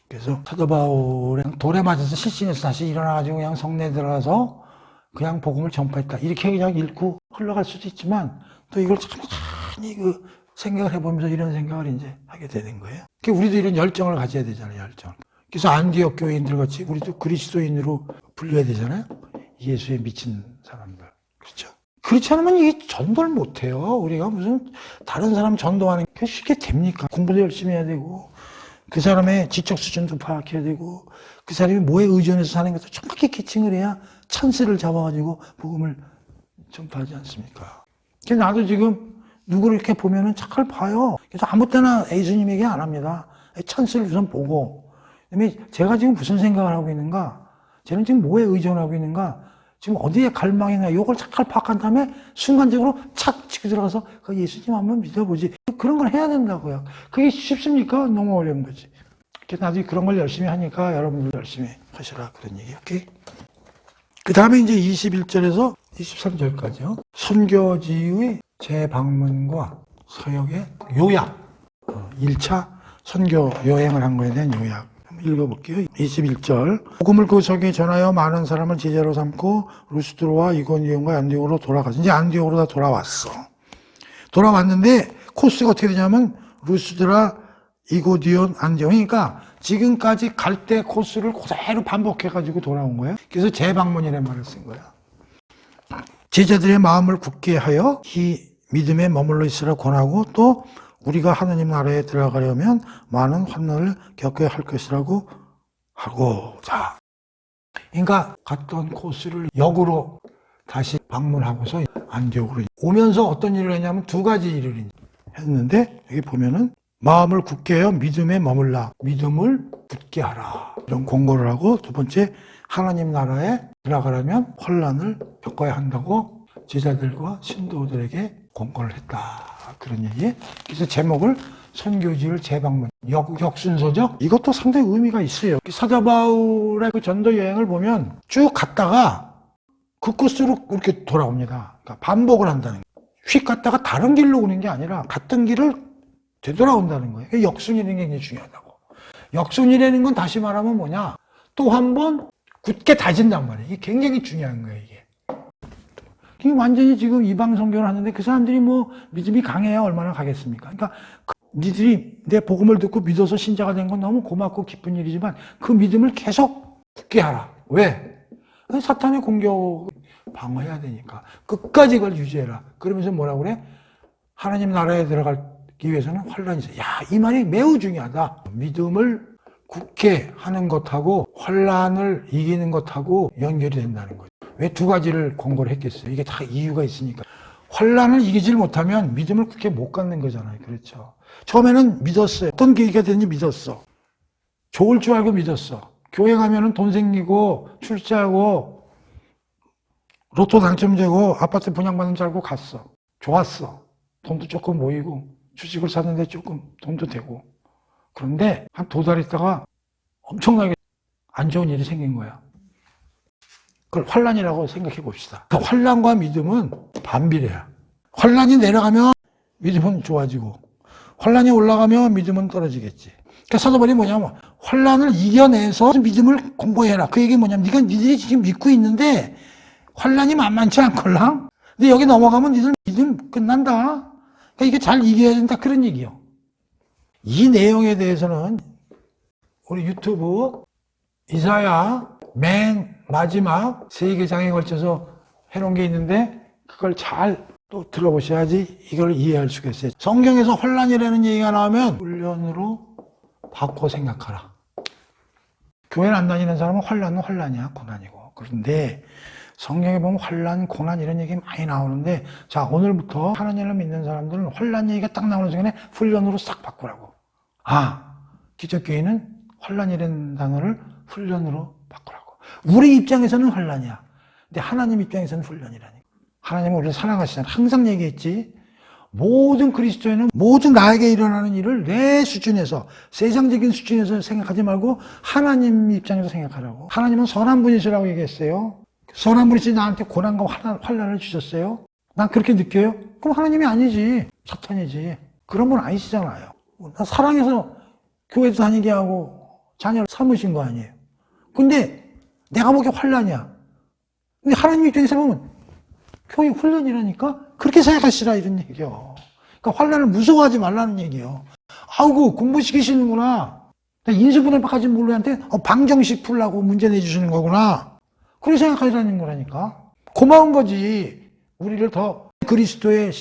그래서 사도 바울은 돌에 맞아서 실신해서 다시 일어나가지고 그냥 성내에 들어가서 그냥 복음을 전파했다. 이렇게 그냥 읽고 흘러갈 수도 있지만 또 이걸 천천히 생각을 해보면서 이런 생각을 이제 하게 되는 거예요. 그러니까 우리도 이런 열정을 가져야 되잖아요, 열정. 그래서 안디옥 교인들 같이 우리도 그리스도인으로 불려야 되잖아요. 예수에 미친 사람들. 그렇죠? 그렇지 않으면 이게 전도를 못해요. 우리가 무슨 다른 사람 전도하는 게 쉽게 됩니까? 공부도 열심히 해야 되고 그 사람의 지적 수준도 파악해야 되고 그 사람이 뭐에 의존해서 사는 것도 정확히 캐칭을 해야 찬스를 잡아가지고 복음을 전파하지 않습니까? 그래서 나도 지금 누구를 이렇게 보면은 잘 봐요. 그래서 아무 때나 예수님 얘기 안 합니다. 찬스를 우선 보고 그다음에 제가 지금 무슨 생각을 하고 있는가 쟤는 지금 뭐에 의존하고 있는가 지금 어디에 갈망이냐 이걸 잘 파악한 다음에 순간적으로 착 치고 들어가서 그 예수님 한번 믿어보지. 그런 걸 해야 된다고요. 그게 쉽습니까? 너무 어려운 거지. 나중에 그런 걸 열심히 하니까 여러분들 열심히 하시라 그런 얘기. 오케이? 그 다음에 이제 21절에서 23절까지요. 선교지의 재방문과 서역의 요약. 1차 선교 여행을 한 거에 대한 요약. 한번 읽어볼게요. 21절. 복음을 그 적에 전하여 많은 사람을 제자로 삼고 루스드로와 이고니온과 안디옥으로 돌아갔어. 이제 안디옥으로 다 돌아왔어. 돌아왔는데 코스가 어떻게 되냐면 루스드라, 이고디온, 안디옥. 그러니까 지금까지 갈 때 코스를 그대로 반복해가지고 돌아온 거예요. 그래서 재방문이라는 말을 쓴 거야. 제자들의 마음을 굳게 하여 이 믿음에 머물러 있으라 권하고 또 우리가 하나님 나라에 들어가려면 많은 환난을 겪어야 할 것이라고 하고. 자, 그러니까 갔던 코스를 역으로 다시 방문하고서 안디옥으로 오면서 어떤 일을 했냐면 두 가지 일을 했는데 여기 보면은 마음을 굳게 하여 믿음에 머물라. 믿음을 굳게 하라. 이런 공고를 하고 두 번째 하나님 나라에 들어가려면 혼란을 겪어야 한다고 제자들과 신도들에게 공고를 했다. 그런 얘기. 그래서 제목을 선교지를 재방문. 역순서죠? 이것도 상당히 의미가 있어요. 사도 바울의 그 전도 여행을 보면 쭉 갔다가 그 코스로 이렇게 돌아옵니다. 그러니까 반복을 한다는 거예요. 휙 갔다가 다른 길로 오는 게 아니라 갔던 길을 되돌아온다는 거예요. 역순이라는 게 굉장히 중요하다고. 역순이라는 건 다시 말하면 뭐냐? 또 한 번 굳게 다진단 말이에요. 이게 굉장히 중요한 거예요, 이게. 완전히 지금 이방 선교를 하는데 그 사람들이 뭐 믿음이 강해야 얼마나 가겠습니까? 그러니까 니들이 내 복음을 듣고 믿어서 신자가 된 건 너무 고맙고 기쁜 일이지만 그 믿음을 계속 굳게 하라. 왜? 사탄의 공격을 방어해야 되니까. 끝까지 그걸 유지해라. 그러면서 뭐라고 그래? 하나님 나라에 들어가기 위해서는 환란이 있어. 야, 이 말이 매우 중요하다. 믿음을 굳게 하는 것하고 환란을 이기는 것하고 연결이 된다는 거죠. 왜 두 가지를 권고를 했겠어요? 이게 다 이유가 있으니까. 환란을 이기질 못하면 믿음을 굳게 못 갖는 거잖아요. 그렇죠. 처음에는 믿었어요. 어떤 계기가 되는지 믿었어. 좋을 줄 알고 믿었어. 교회 가면은 돈 생기고 출세하고 로또 당첨되고 아파트 분양받는 줄 알고 갔어. 좋았어. 돈도 조금 모이고 주식을 샀는데 조금 돈도 되고. 그런데 한 두 달 있다가 엄청나게 안 좋은 일이 생긴 거야. 그걸 환란이라고 생각해 봅시다. 환란과 믿음은 반비례야. 환란이 내려가면 믿음은 좋아지고 환란이 올라가면 믿음은 떨어지겠지. 그러니까 사도 바울이 뭐냐면 환란을 이겨내서 믿음을 공부해라. 그 얘기 뭐냐면 니들이 지금 믿고 있는데 환란이 만만치 않걸랑? 근데 여기 넘어가면 니들 믿음 끝난다. 그러니까 이게 잘 이겨야 된다. 그런 얘기요. 이 내용에 대해서는 우리 유튜브 이사야 맨 마지막 3개장에 걸쳐서 해놓은 게 있는데 그걸 잘 또 들어보셔야지 이걸 이해할 수가 있어요. 성경에서 혼란이라는 얘기가 나오면 훈련으로 바꿔 생각하라. 교회를 안 다니는 사람은 혼란은 혼란이야, 고난이고. 그런데 성경에 보면 혼란, 고난 이런 얘기 많이 나오는데 자, 오늘부터 하나님을 믿는 사람들은 혼란 얘기가 딱 나오는 순간에 훈련으로 싹 바꾸라고. 기독교인은 혼란이라는 단어를 훈련으로 바꾸라고. 우리 입장에서는 혼란이야. 근데 하나님 입장에서는 훈련이라니까. 하나님은 우리를 사랑하시잖아. 항상 얘기했지. 모든 그리스도인은 모든 나에게 일어나는 일을 내 수준에서, 세상적인 수준에서 생각하지 말고 하나님 입장에서 생각하라고. 하나님은 선한 분이시라고 얘기했어요. 선한 분이시 나한테 고난과 환난을 주셨어요. 난 그렇게 느껴요? 그럼 하나님이 아니지. 사탄이지. 그런 분 아니시잖아요. 나 사랑해서 교회도 다니게 하고 자녀를 삼으신 거 아니에요. 근데 내가 보기에 환난이야. 근데 하나님 입장에서 보면 교회 훈련이라니까 그렇게 생각하시라 이런 얘기요. 그러니까 환난을 무서워하지 말라는 얘기요. 아이고 공부시키시는구나. 인수분해까지 모르는데 방정식 풀라고 문제 내주시는 거구나. 그렇게 생각하시라는 거라니까. 고마운 거지. 우리를 더 그리스도의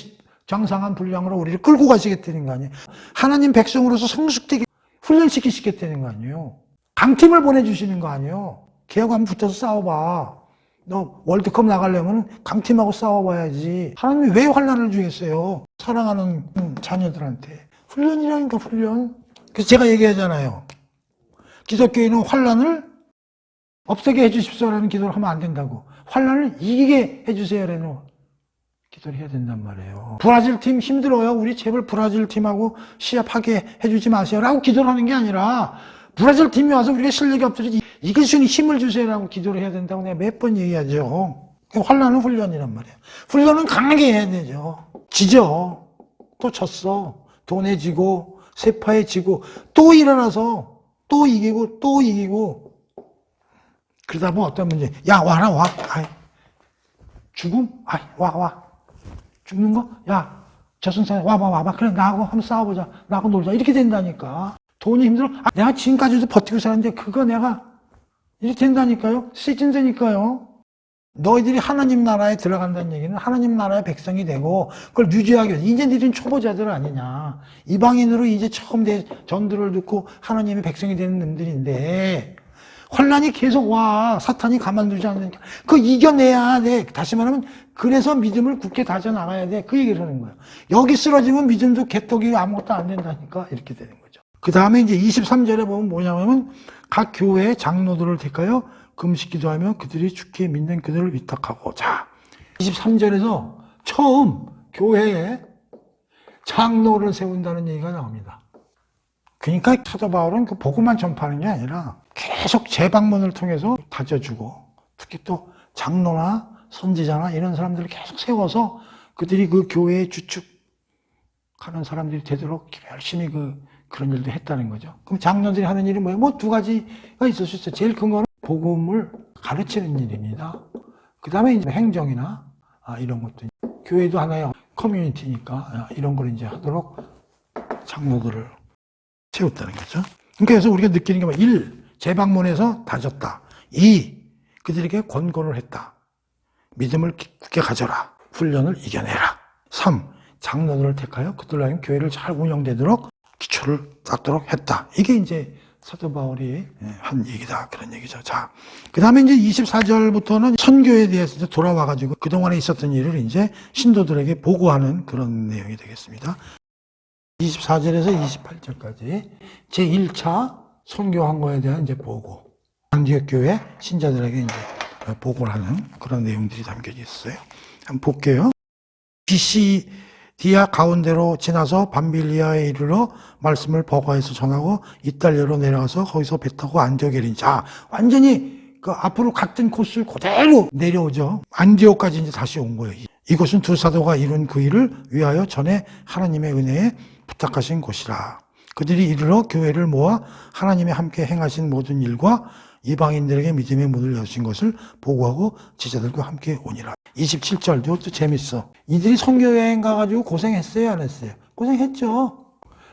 정상한 분량으로 우리를 끌고 가시겠다는 거 아니에요. 하나님 백성으로서 성숙되게 훈련시키시겠다는 거 아니에요. 강팀을 보내주시는 거 아니에요. 걔하고 한번 붙어서 싸워봐. 너 월드컵 나가려면 강팀하고 싸워봐야지. 하나님이 왜 환난을 주겠어요? 사랑하는 자녀들한테. 훈련이라니까 훈련. 그래서 제가 얘기하잖아요. 기독교인은 환난을 없애게 해주십시오라는 기도를 하면 안 된다고. 환란을 이기게 해주세요라는 기도를 해야 된단 말이에요. 브라질 팀 힘들어요. 우리 제발 브라질 팀하고 시합하게 해주지 마세요라고 기도를 하는 게 아니라 브라질 팀이 와서 우리가 실력이 없더라도 이길 수 있는 힘을 주세요라고 기도를 해야 된다고 내가 몇 번 얘기하죠. 환란은 훈련이란 말이에요. 훈련은 강하게 해야 되죠. 지죠. 또 졌어. 돈에 지고 세파에 지고 또 일어나서 또 이기고 또 이기고 그러다 보면 어떤 문제? 야 와라 와. 아이, 죽음? 아이 와. 죽는 거? 야 저승사자 와봐. 그래 나하고 한번 싸워보자. 나하고 놀자. 이렇게 된다니까. 돈이 힘들어? 아, 내가 지금까지도 버티고 살았는데 그거 내가 이렇게 된다니까요. 시즌되니까요. 너희들이 하나님 나라에 들어간다는 얘기는 하나님 나라의 백성이 되고 그걸 유지하기 위해서 이제 너희들은 초보자들 아니냐. 이방인으로 이제 처음 전도를 듣고 하나님의 백성이 되는 놈들인데 환란이 계속 와. 사탄이 가만두지 않으니까 그거 이겨내야 돼. 다시 말하면 그래서 믿음을 굳게 다져나가야 돼. 그 얘기를 하는 거예요. 여기 쓰러지면 믿음도 개떡이 아무것도 안 된다니까 이렇게 되는 거죠. 그 다음에 이제 23절에 보면 뭐냐면 각 교회의 장로들을 택하여 금식 기도하며 그들이 주께 믿는 그들을 위탁하고. 자, 23절에서 처음 교회에 장로를 세운다는 얘기가 나옵니다. 그러니까 사도 바울은 그 복음만 전파하는 게 아니라 계속 재방문을 통해서 다져주고 특히 또 장로나 선지자나 이런 사람들을 계속 세워서 그들이 그 교회에 주축하는 사람들이 되도록 열심히 그런 일도 했다는 거죠. 그럼 장로들이 하는 일이 뭐예요? 뭐 두 가지가 있을 수 있어요. 제일 큰 거는 복음을 가르치는 일입니다. 그 다음에 이제 행정이나 이런 것도 교회도 하나의 커뮤니티니까 이런 걸 이제 하도록 장로들을 세웠다는 거죠. 그래서 우리가 느끼는 게 뭐야? 1. 재방문해서 다졌다. 2. 그들에게 권고를 했다. 믿음을 굳게 가져라. 훈련을 이겨내라. 3. 장로들을 택하여 그들로 하여금 교회를 잘 운영되도록 기초를 닦도록 했다. 이게 이제 사도 바울이 한 얘기다. 그런 얘기죠. 자, 그 다음에 이제 24절부터는 선교에 대해서 이제 돌아와가지고 그동안에 있었던 일을 이제 신도들에게 보고하는 그런 내용이 되겠습니다. 24절에서 28절까지 제1차 선교한 거에 대한 이제 보고. 안디옥 교회 신자들에게 이제 보고를 하는 그런 내용들이 담겨져 있어요. 한번 볼게요. 비시디아 가운데로 지나서 밤빌리아에 이르러 말씀을 버가에서 전하고 이탈리아로 내려가서 거기서 배 타고 안디옥에 이르니. 자, 완전히 그 앞으로 갔던 코스를 그대로 내려오죠. 안디옥까지 이제 다시 온 거예요. 이곳은 두 사도가 이룬 그 일을 위하여 전에 하나님의 은혜에 부탁하신 곳이라. 그들이 이르러 교회를 모아 하나님의 함께 행하신 모든 일과 이방인들에게 믿음의 문을 여신 것을 보고하고 제자들과 함께 오니라. 27절, 이것도 재밌어. 이들이 선교여행 가가지고 고생했어요, 안 했어요? 고생했죠.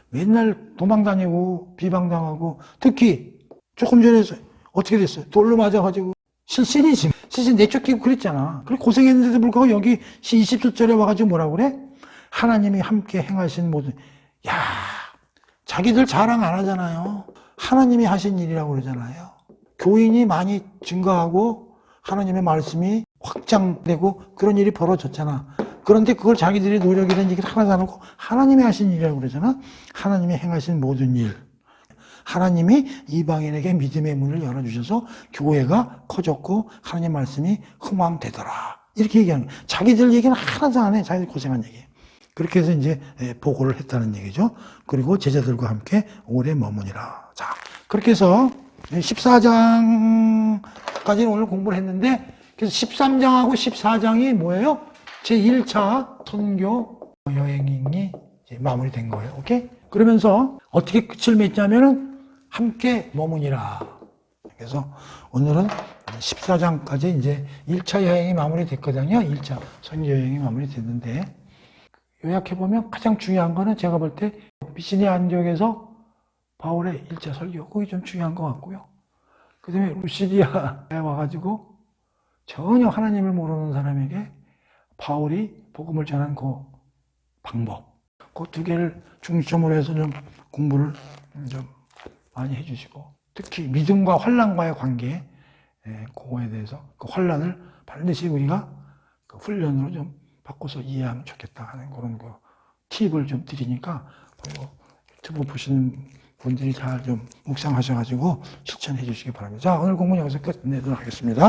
맨날 도망다니고 비방당하고 특히 조금 전에 어떻게 됐어요? 돌로 맞아가지고 실신이지. 실신 내쫓기고 그랬잖아. 그래 고생했는데도 불구하고 여기 20절에 와가지고 뭐라고 그래? 하나님이 함께 행하신 모든. 야, 자기들 자랑 안 하잖아요. 하나님이 하신 일이라고 그러잖아요. 교인이 많이 증가하고 하나님의 말씀이 확장되고 그런 일이 벌어졌잖아. 그런데 그걸 자기들의 노력이라는 얘기를 하나도 안 하고 하나님이 하신 일이라고 그러잖아. 하나님이 행하신 모든 일. 하나님이 이방인에게 믿음의 문을 열어주셔서 교회가 커졌고 하나님의 말씀이 흥왕되더라. 이렇게 얘기하는 거예요. 자기들 얘기는 하나도 안 해. 자기들 고생한 얘기. 그렇게 해서 이제 보고를 했다는 얘기죠. 그리고 제자들과 함께 오래 머무니라. 자, 그렇게 해서 14장까지는 오늘 공부를 했는데, 그래서 13장하고 14장이 뭐예요? 제1차 선교 여행이 이제 마무리된 거예요. 오케이? 그러면서 어떻게 끝을 맺냐면은 함께 머무니라. 그래서 오늘은 14장까지 이제 1차 여행이 마무리됐거든요. 1차 선교 여행이 마무리됐는데, 요약해보면 가장 중요한 거는 제가 볼 때 비시니아 안디옥에서 바울의 1차 설교, 그게 좀 중요한 것 같고요. 그 다음에 루시디아에 와가지고 전혀 하나님을 모르는 사람에게 바울이 복음을 전한 그 방법, 그 두 개를 중점으로 해서 좀 공부를 좀 많이 해주시고, 특히 믿음과 환란과의 관계, 그거에 대해서 그 환란을 반드시 우리가 그 훈련으로 좀 바꿔서 이해하면 좋겠다 하는 그런 거 팁을 좀 드리니까 유튜브 보시는 분들이 잘 좀 묵상하셔가지고 실천해 주시기 바랍니다. 자, 오늘 공부는 여기서 끝내도록 하겠습니다.